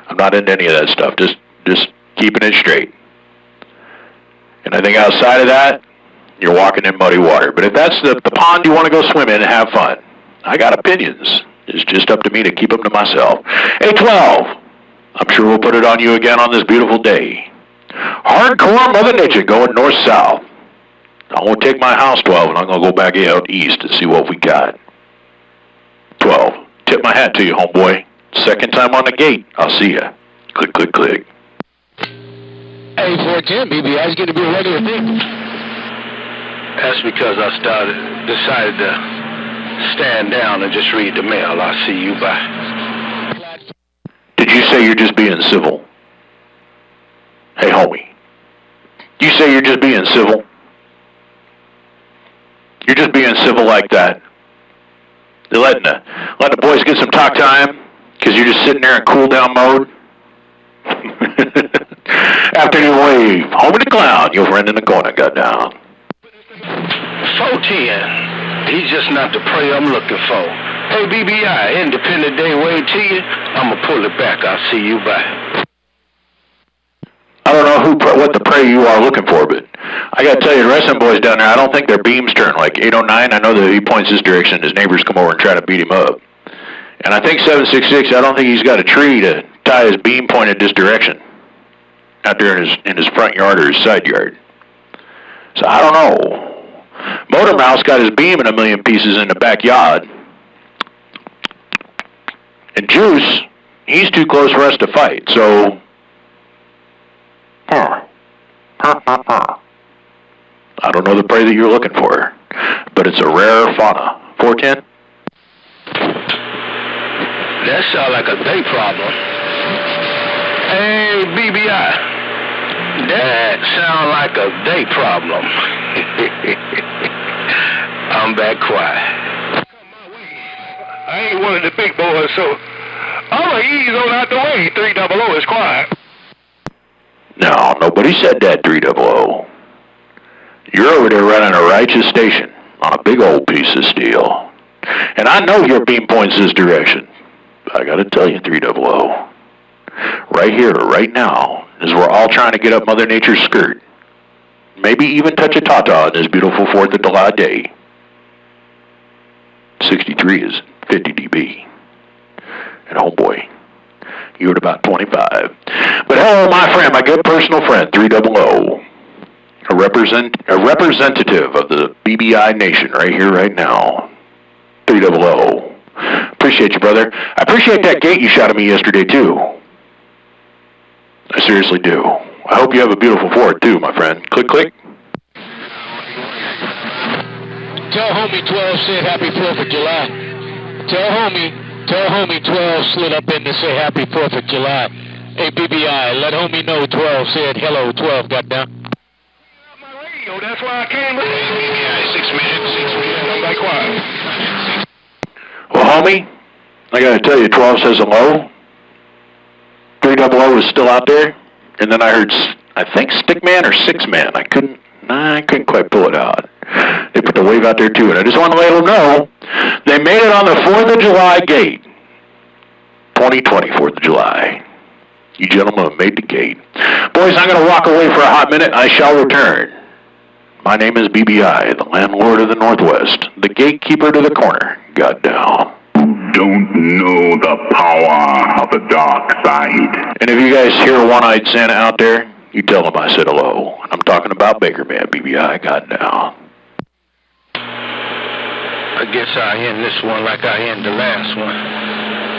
I'm not into any of that stuff. Just keeping it straight. And I think outside of that, you're walking in muddy water. But if that's the pond you want to go swim in and have fun, I got opinions. It's just up to me to keep them to myself. 812. I'm sure we'll put it on you again on this beautiful day. Hardcore Mother Nature going north-south. I'm going to take my house 12, and I'm going to go back out east and see what we got. 12. Tip my hat to you, homeboy. Second time on the gate. I'll see ya. Click, click, click. Hey, 410, BBI's going to be a regular thing. That's because I decided to stand down and just read the mail. I'll see you. Bye. Did you say you're just being civil? Hey, homie. You say you're just being civil? You're just being civil like that? You're letting the boys get some talk time because you're just sitting there in cool down mode? Afternoon wave. Homie the clown. Your friend in the corner got down. 410. He's just not the prey I'm looking for. Hey, BBI, Independent Day wave to you. I'm going to pull it back. I'll see you. Bye. I don't know what the prey you are looking for, but I got to tell you, the rest of them boys down there, I don't think their beams turn like 809. I know that he points this direction. His neighbors come over and try to beat him up. And I think 766, I don't think he's got a tree to tie his beam pointed this direction out there in his front yard or his side yard. So I don't know. Motor Mouse got his beam in a million pieces in the backyard. And Juice, he's too close for us to fight, so... I don't know the prey that you're looking for, but it's a rare fauna. 410? That sounds like a day problem. Hey, BBI. That sounds like a day problem. I'm back quiet. I ain't one of the big boys, so I'm going to ease on out the way. 300 is quiet. No, nobody said that, 300. You're over there running a righteous station on a big old piece of steel. And I know your beam points this direction. I gotta tell you, 300. Right here, right now, is we're all trying to get up Mother Nature's skirt. Maybe even touch a tata on this beautiful 4th of July day. 63 is 50 dB. And oh boy, you're at about 25. But hello, my friend, my good personal friend, 300. A representative of the BBI nation right here, right now. 300. Appreciate you, brother. I appreciate that gate you shot at me yesterday, too. I seriously do. I hope you have a beautiful 4th, too, my friend. Click, click. Tell homie 12 said happy 4th of July. Tell homie 12 slid up in to say happy 4th of July. Hey, BBI, let homie know 12 said hello, 12 got down. That's why I came in. Yeah, 6 minutes, I'm back quiet. Well, homie, I gotta tell you, 12 says hello. 300 is still out there. And then I heard, I think Stickman or Six Man. I couldn't quite pull it out. They put the wave out there too, and I just want to let them know they made it on the 4th of July gate. 2020, 4th of July. You gentlemen have made the gate. Boys, I'm going to walk away for a hot minute. I shall return. My name is BBI, the landlord of the Northwest, the gatekeeper to the corner. God down. Don't know the power of the dark side. And if you guys hear a one-eyed Santa out there, you tell him I said hello. I'm talking about Baker Man, BBI. God down. I guess I end this one like I end the last one.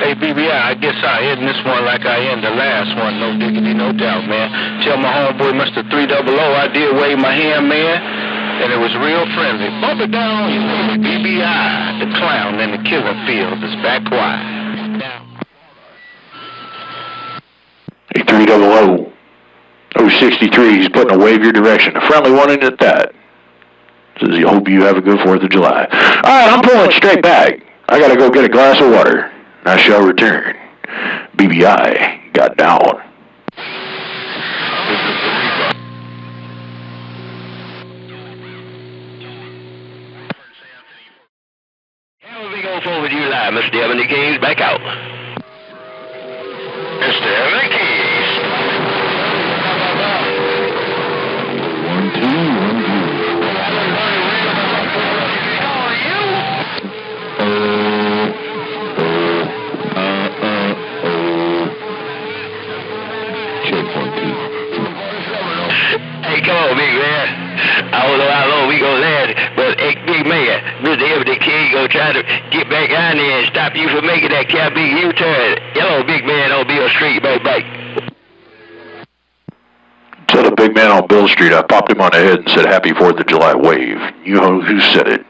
Hey, BBI, I guess I end this one like I end the last one. No diggity, no doubt, man. Tell my homeboy, Mr. 300, I did wave my hand, man, and it was real friendly. Bump it down, you know, BBI, the clown in the killing field is back quiet. Hey, 300. 063, he's putting a wave your direction. A friendly one in at that. Says he hope you have a good 4th of July. All right, I'm pulling straight back. I got to go get a glass of water. I shall return. BBI got down. Here we go forward, you live, Mr. Ebony Keys, back out. Mr. Ebony Keys. 1, 2, 1, 2. Hey, come on, big man. I don't know how long we gonna last, but hey, big man, Mr. Ebony King gonna try to get back down there and stop you from making that big U-turn. Hello, big man, on Bill Street, bye. To the big man on Bill Street. I popped him on the head and said, Happy 4th of July wave. You know who said it?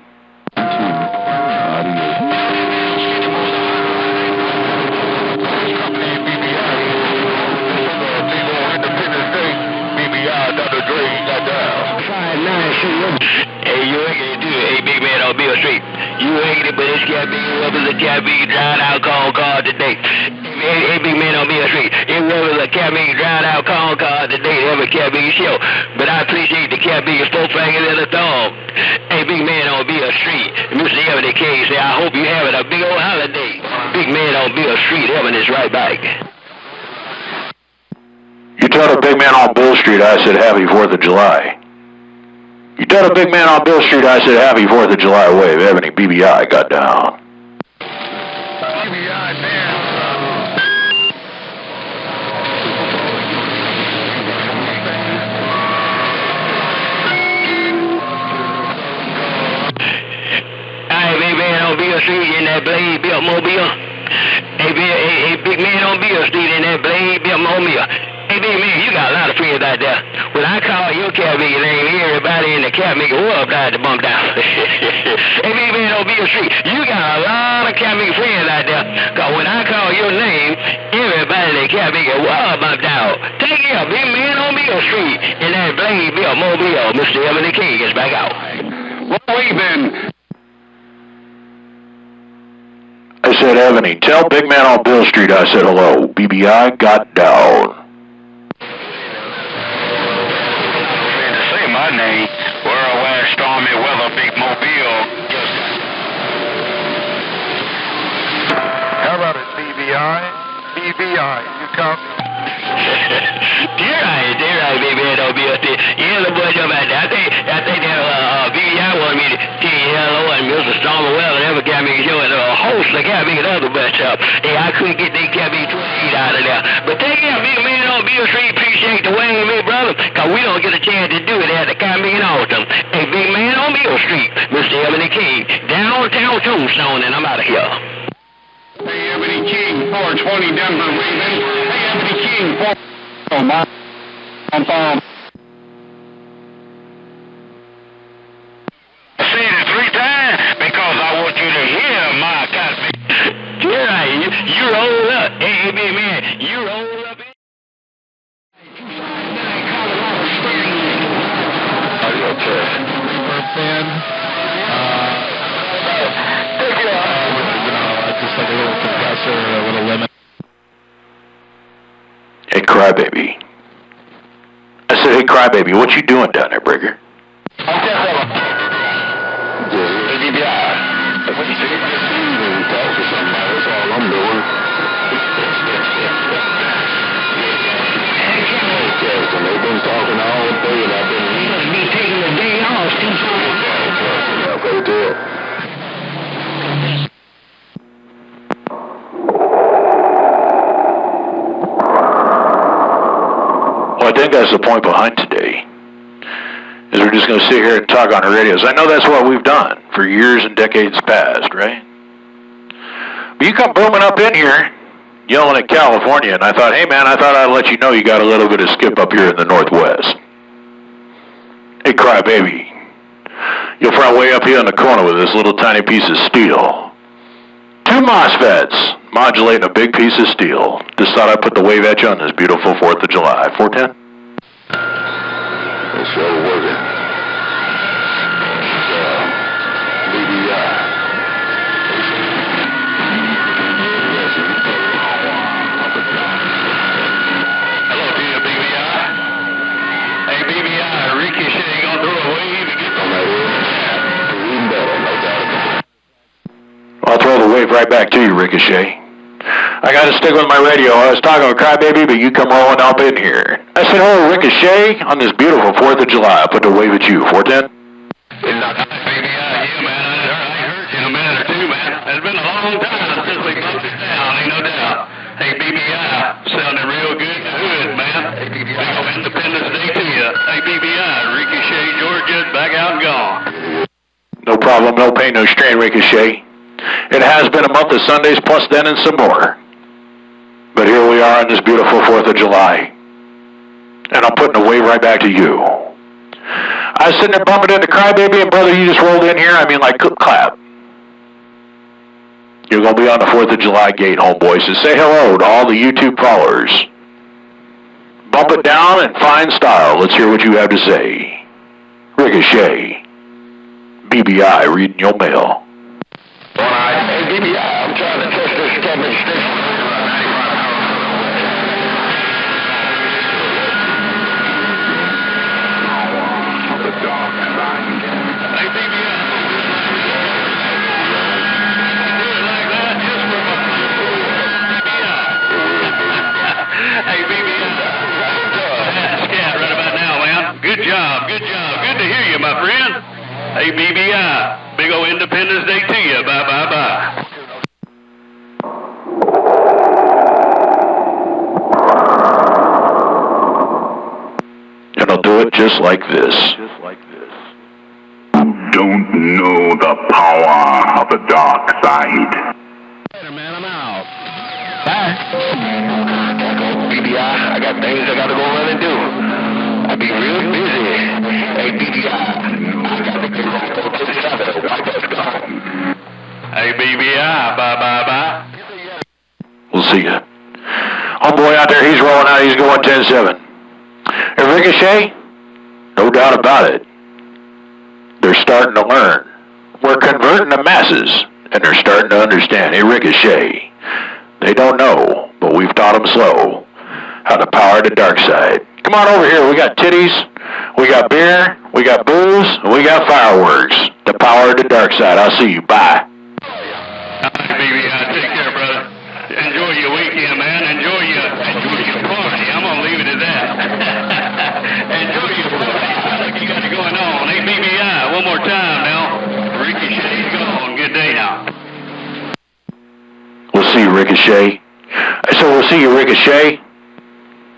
Hey, you ain't gonna do it. Hey, big man on Bill Street. You ain't it, but this can't be was a can't be dried out corn car today. Hey, big man on Bill Street. It was a can't be dried out corn car today. Ever can't be show. But I appreciate the can't be 4 fingers and a thumb. Hey, big man on Bill Street. Mr. Evan K say, I hope you having a big old holiday. Big man on Bill Street. Evan is right back. You told a big man on Bill Street I said Happy 4th of July. You told a big man on Bill Street I said Happy 4th of July wave. Ebony BBI got down. BBI down. Hey, big man on Bill Street in that Blade built mobile. Hey, big man on Bill Street in that Blade built mobile. Hey, big man, you got a lot of friends out there. When I call your cat maker name, everybody in the cat maker world tried to bump down. Hey, big man on Bill Street, you got a lot of cat maker friends out there. Because when I call your name, everybody in the cat maker world bumped down. Take care, big man on Bill Street in that Blade built mobile. Mr. Evan King is back out. What we been? I said, Ebony, tell big man on Bill Street I said hello. BBI got down. Say my name. Worldwide stormy weather, big mobile. How about it, BBI? BBI, you copy? Dear right, big man on Bill Street. Yeah, the boy jump out there. I think that BBI wanted me to tell you hello and Mr. Stormy Weather never got me showing a host of cat making other bus shop. Hey, I couldn't get that cat making 28 out of there. But take care, big man on Bill Street. Appreciate the way, me brother, because we don't get a chance to do it at the cat making autumn. Hey, big man on Bill Street, Mr. Ebony King, downtown Tombstone, and I'm out of here. Hey, Ebony King, 420 Denver, Raven. Hey, Ebony King, 4... Oh, my... I said it 3 times because I want you to hear my copy. You're right. You roll up. Hey, big man, you roll up. Just like a little compressor, a little limit. Hey, crybaby. I said, hey, crybaby, what you doing down there, Brigger? They've been talking all day and I've been... be taking the day off. Okay, deal. Well, I think that's the point behind today, is we're just going to sit here and talk on the radios. I know that's what we've done for years and decades past, right? But you come booming up in here, yelling at California, and I thought, hey man, I thought I'd let you know you got a little bit of skip up here in the Northwest. Hey, crybaby, you'll find way up here in the corner with this little tiny piece of steel. 2 MOSFETs modulating a big piece of steel. Just thought I'd put the wave at you on this beautiful 4th of July. 410? It sure wasn't. BBI. Hello to you, BBI. Hey, BBI, Ricochet gonna throw a wave and get on that even better, no doubt about it. I'll throw the wave right back to you, Ricochet. I got to stick with my radio. I was talking with Crybaby, but you come rolling up in here. I said, hello, Ricochet, on this beautiful 4th of July. I put the wave at you. 410? BBI, yeah, man. I heard you in a minute or two, man. It's been a long time since we closed it down, ain't no doubt. Hey, BBI, sounding real good, man. Big old Independence Day to you. Hey, BBI, Ricochet, Georgia, back out and gone. No problem, no pain, no strain, Ricochet. It has been a month of Sundays plus then and some more. But here we are on this beautiful 4th of July. And I'm putting a wave right back to you. I was sitting there bumping into Crybaby, and brother, you just rolled in here. I mean, like, clap. You're going to be on the 4th of July gate, homeboy, so say hello to all the YouTube followers. Bump it down in fine style. Let's hear what you have to say. Ricochet. BBI reading your mail. Hey, BBI, I'm trying to test this Kevin station. Hey, baby, scat right about now, man. Good job. Good to hear you, my friend. Hey, BBI, big old Independence Day to you. Bye. And I'll do it just like this. Don't know the power of the dark side. Later, man, I'm out. Bye. BBI, I got things I gotta go run and do. I'll be real busy. Hey, BBI, I gotta get back to the shop. Wi-Fi's gone. Hey, BBI, bye. We'll see ya. Homeboy out there, he's rolling out. He's going 10-7. And Ricochet, no doubt about it. They're starting to learn. We're converting the masses, and they're starting to understand. Hey, Ricochet, they don't know, but we've taught them slow how to power the dark side. Come on over here. We got titties, we got beer, we got booze, and we got fireworks. The power of the dark side. I'll see you. Bye. Hey, BBI, take care, brother. Enjoy your weekend, man. Enjoy your party. I'm gonna leave it at that. Enjoy your party. Like you got it going on. Hey, BBI, one more time now. Ricochet's gone. Good day now. We'll see you, Ricochet. So we'll see you, Ricochet.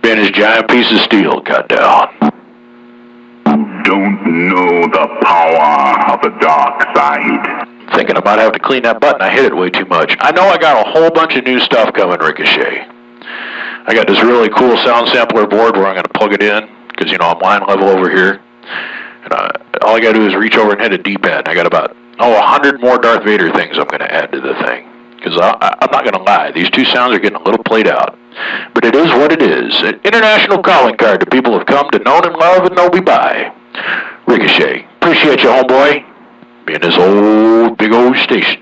Being his giant piece of steel cut down. Don't know the power of the dark side. Thinking about having to clean that button. I hit it way too much. I know I got a whole bunch of new stuff coming, Ricochet. I got this really cool sound sampler board where I'm going to plug it in, because, you know, I'm line level over here. And all I got to do is reach over and hit a D-pad. I got about, 100 more Darth Vader things I'm going to add to the thing. Because I'm not going to lie, these two sounds are getting a little played out. But it is what it is. An international calling card that people have come to know and love and know me by. Ricochet, appreciate you, homeboy. Being this old, big old station.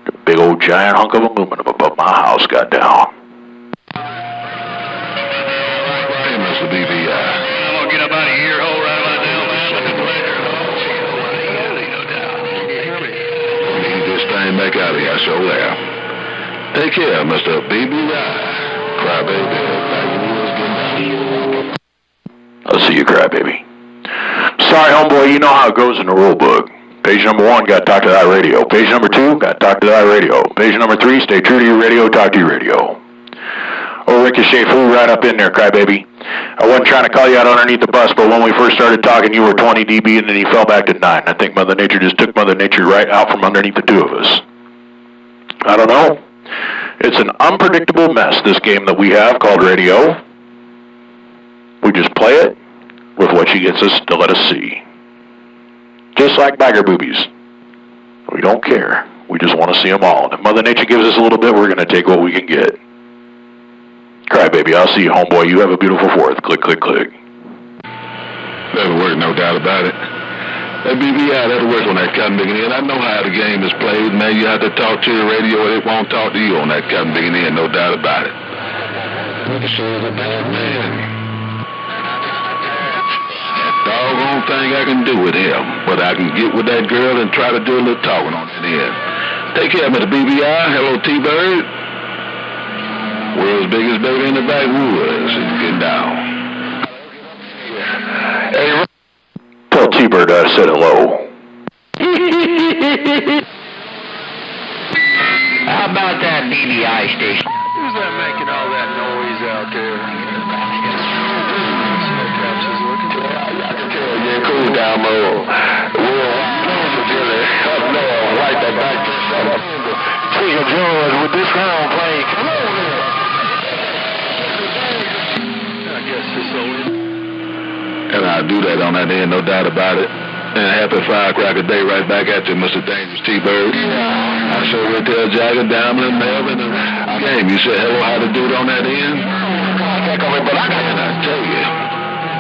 The big old giant hunk of aluminum above my house got down. Hey, Mr. BBI. I'm gonna get up out of here, hole right about now, man. With the pleasure. No doubt. Need this thing back out of here, so there. Take care, Mr. BBI. Crybaby. I'll see you, Crybaby. Sorry, homeboy, you know how it goes in the rule book. Page number 1, got to talk to that radio. Page number 2, got to talk to that radio. Page number 3, stay true to your radio, talk to your radio. Oh, Ricochet flew right up in there, Crybaby. I wasn't trying to call you out underneath the bus, but when we first started talking, you were 20 dB, and then you fell back to 9. I think Mother Nature just took Mother Nature right out from underneath the two of us. I don't know. It's an unpredictable mess, this game that we have called radio. We just play it with what she gets us to let us see. Just like bagger boobies. We don't care. We just want to see them all. And if Mother Nature gives us a little bit, we're going to take what we can get. Crybaby, I'll see you, homeboy. You have a beautiful 4th. Click, click, click. That'll work, no doubt about it. That BBI, that'll work on that cotton picking end. I know how the game is played. Now you have to talk to the radio, and it won't talk to you on that cotton picking end, no doubt about it. Ricochet is a bad man. Doggone thing I can do with him, but I can get with that girl and try to do a little talking on that end. Take care, Mr. BBI. Hello, T-Bird. World's biggest baby in the backwoods. Get down. Hey, Tell T-Bird I said hello. How about that BBI station? Who's that making all that noise out there? Yeah, cool down low. We're up north, right back to Tweaker George with this round playing. Come on, I guess this old And I'll do that on that end, no doubt about it. And happy firecracker day right back at you, Mr. Dangerous T-Bird. I sure will tell Jagger, Diamond, and Melvin, and the game. You said hello, how to do it on that end? And I tell you,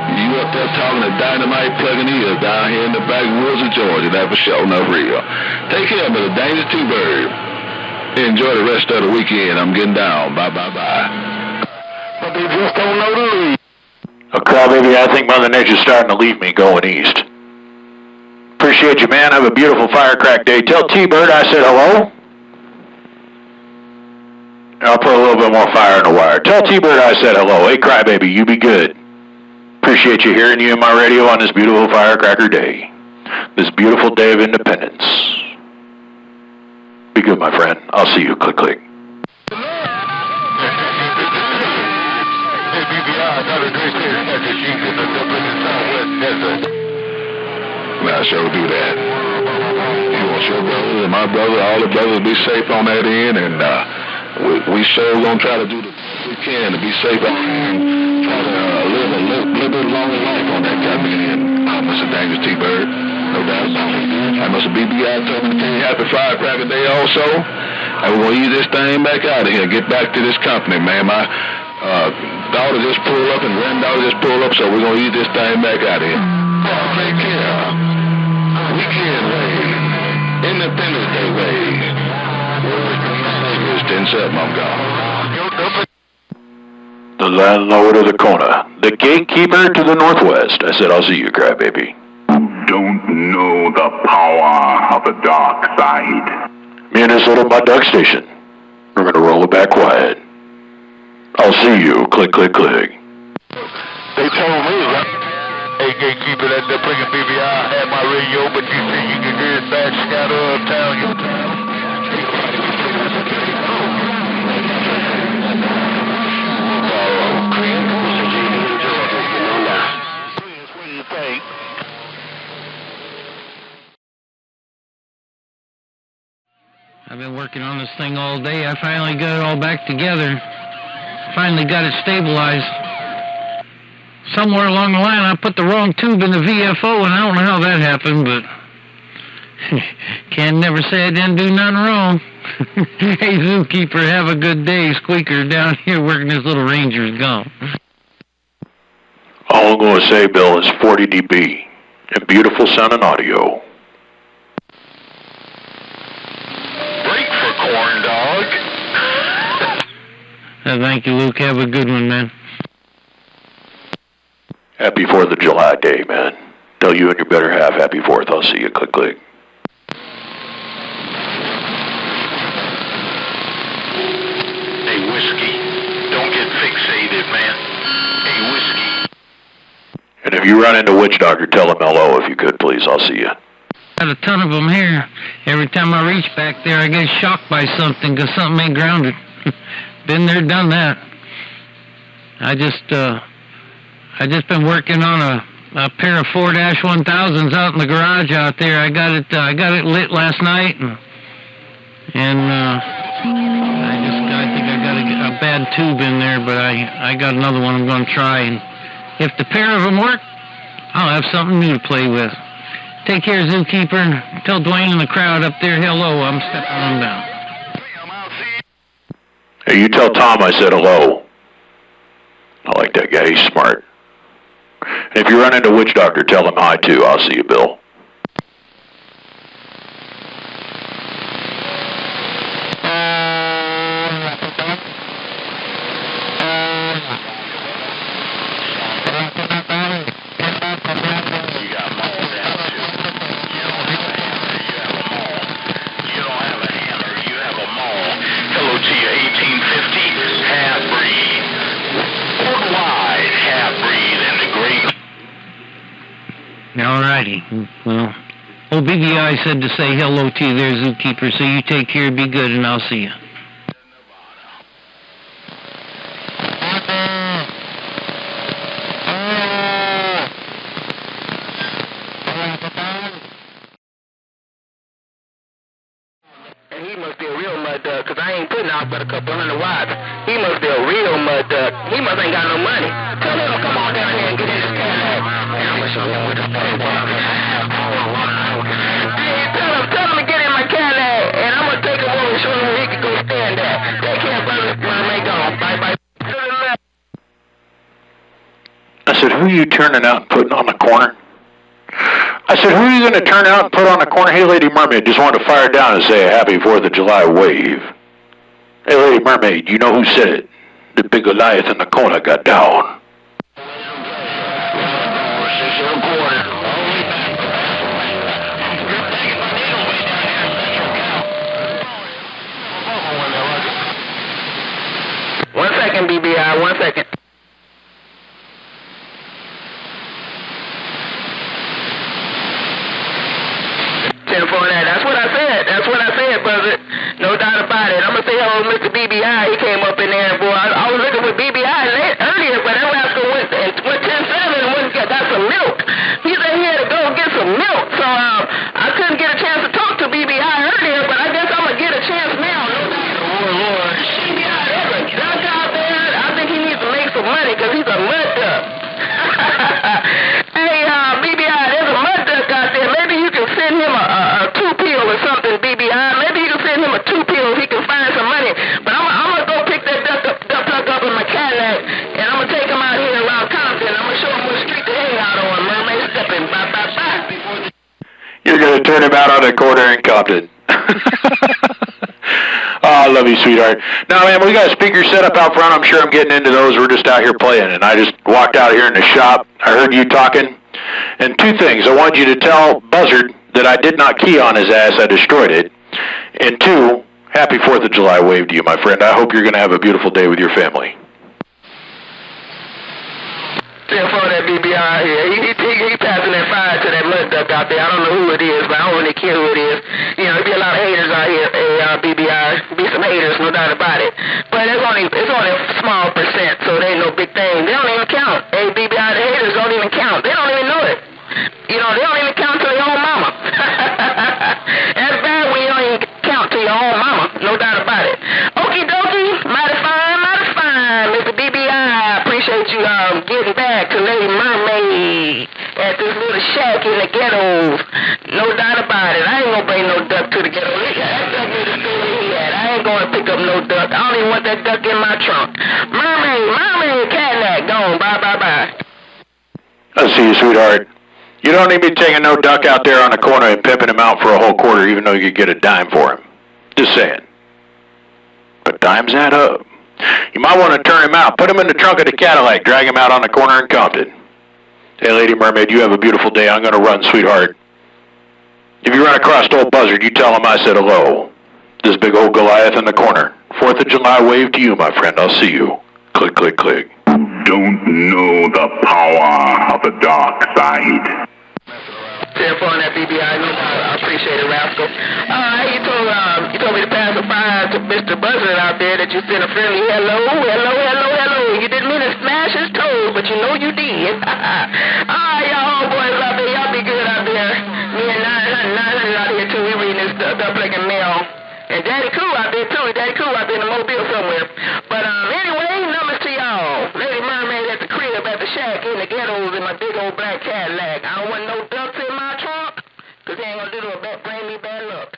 you up there talking to dynamite plugging ears down here in the backwoods of Georgia. That for sure, not real. Take care, Mr. Dangerous T-Bird. Enjoy the rest of the weekend. I'm getting down. Bye. But they just don't know the lead. Oh, crybaby, I think Mother Nature's starting to leave me going east. Appreciate you, man. Have a beautiful firecrack day. Tell T-Bird I said hello. I'll put a little bit more fire in the wire. Tell T-Bird I said hello. Hey, crybaby, you be good. Appreciate you hearing you in my radio on this beautiful firecracker day. This beautiful day of independence. Be good, my friend. I'll see you. Click, click. I sure do that. You want your brother and my brother, all the brothers be safe on that end, and we sure gonna try to do the best we can to be safe on and try to live a little bit longer life on that goddamn end. Mr. Dangerous T-Bird, no doubt about it. I Mr. BBI told me to tell you happy firecracker day also, and we're gonna ease this thing back out of here, get back to this company, man. My daughter just pulled up and granddaughter just pulled up, so we're gonna ease this thing back out of here. Take care. Weekend way. Independence Day way. It's 10-7, I'm gone. The landlord of the corner. The gatekeeper to the northwest. I said, I'll see you, crybaby. Don't know the power of the dark side. Me and this little mud duck station. We're going to roll it back quiet. I'll see you. Click, click, click. They told me, hey, gatekeeper, that they're bringing BBI at my radio, but you see you can get it back scatter uptown. I've been working on this thing all day. I finally got it all back together. Finally got it stabilized. Somewhere along the line, I put the wrong tube in the VFO, and I don't know how that happened, but can never say I didn't do nothing wrong. Hey, zookeeper, have a good day. Squeaker down here working this little Ranger's gone. All I'm going to say, Bill, is 40 dB and beautiful sound and audio. Break for corn dog. Thank you, Luke. Have a good one, man. Happy 4th of July day, man. Tell you and your better half happy 4th. I'll see you. Click, click. Hey, whiskey, don't get fixated, man. Hey, whiskey. And if you run into Witch Doctor, tell him hello if you could, please. I'll see you. Got a ton of them here. Every time I reach back there, I get shocked by something because something ain't grounded. Been there, done that. I just been working on a pair of 4-1000s out in the garage out there. I got it lit last night, and I think I got a bad tube in there, but I got another one I'm going to try, and if the pair of them work, I'll have something new to play with. Take care, zookeeper, and tell Dwayne and the crowd up there hello. I'm stepping on down. Hey, you tell Tom I said hello. I like that guy. He's smart. And if you run into Witch Doctor, tell him hi, too. I'll see you, Bill. Alrighty. Well, old Biggie I said to say hello to you there, zookeeper, so you take care, be good, and I'll see you. And he must be a real mud duck, because I ain't putting out but a couple $100 watts. He must be a real mud duck. He must ain't got no money. Tell him to come on down here and get in his Cadillac. said, who are you turning out and putting on the corner? I said, who are you going to turn out and put on the corner? Hey, Lady Mermaid, just wanted to fire down and say a happy 4th of July wave. Hey, Lady Mermaid, you know who said it? The big Goliath in the corner got down. One second, BBI, 1 second. 10-4 that. That's what I said, brother. No doubt about it. I'm going to say hello to Mr. BBI. He came up in there, boy. I was looking with BBI earlier, but that rascal went 10-7 and went and got some milk. He said he had to go get some milk. So I couldn't get a chance to talk to BBI earlier, but I guess I'm going to get a chance now. No doubt. Oh, Lord. BBI, there's a duck out there. I think he needs to make some money because he's a mud duck. Hey, BBI, there's a mud duck out there. Maybe you can send him a 2-pill or something, BBI. Maybe you can send him a 2-pill if he can find some money. But I'm going to go pick that duck up in my Cadillac, and I'm going to take him out here around Compton. I'm going to show him what street to hang out on. Mermaid stepping. Bye, bye, bye. You're going to turn him out on the corner in Compton. Oh, I love you, sweetheart. Now, man, we got a speaker set up out front. I'm sure I'm getting into those. We're just out here playing, and I just walked out here in the shop. I heard you talking. And 2 things. I want you to tell Buzzard that I did not key on his ass. I destroyed it. And 2, happy 4th of July wave to you, my friend. I hope you're going to have a beautiful day with your family. For that BBI here. He passing that fire to that mud duck out there. I don't know who it is, but I don't really care who it is. You know, there'll be a lot of haters out here, BBI. Be some haters, no doubt about it. But it's only a small percent, so they ain't no big thing. They don't even count. Hey, BBI, the haters don't even count. They don't even know it. You know, they don't even count to their own mama. That's bad when you don't even count to your own mama, no doubt about it. Okie dokie, mighty fine, Mr. BBI. Appreciate you getting back to Lady Mermaid at this little shack in the ghettos. No doubt about it. I ain't gonna bring no duck to the ghetto. That duck need to stay where he at. I ain't gonna pick up no duck. I don't even want that duck in my trunk. Mermaid, Cadillac, gone. Bye. I see you, sweetheart. You don't need me taking no duck out there on the corner and pimping him out for a whole quarter, even though you could get a dime for him. Just saying. But dimes add up. You might want to turn him out. Put him in the trunk of the Cadillac. Drag him out on the corner in Compton. Hey, Lady Mermaid, you have a beautiful day. I'm going to run, sweetheart. If you run across old Buzzard, you tell him I said hello. This big old Goliath in the corner. 4th of July wave to you, my friend. I'll see you. Click, click, click. Don't know the power of the dark side. 10-4 on that BBI. No doubt. I appreciate it, rascal. You told me to pass a fire to Mr. Buzzard out there that you sent a friendly hello. You didn't mean to smash his toes, but you know you did. Y'all homeboys out there, y'all be good out there. Me and 900 out here too. We reading this double-legged mail. And Daddy Cool out there too. Daddy Cool out there in the Mobile somewhere. But anyway, numbers to y'all. Lady Mermaid at the crib, at the shack, in the ghettos, in my big old black Cadillac. I don't want no ducks in my trunk, because they ain't going to bring me bad luck.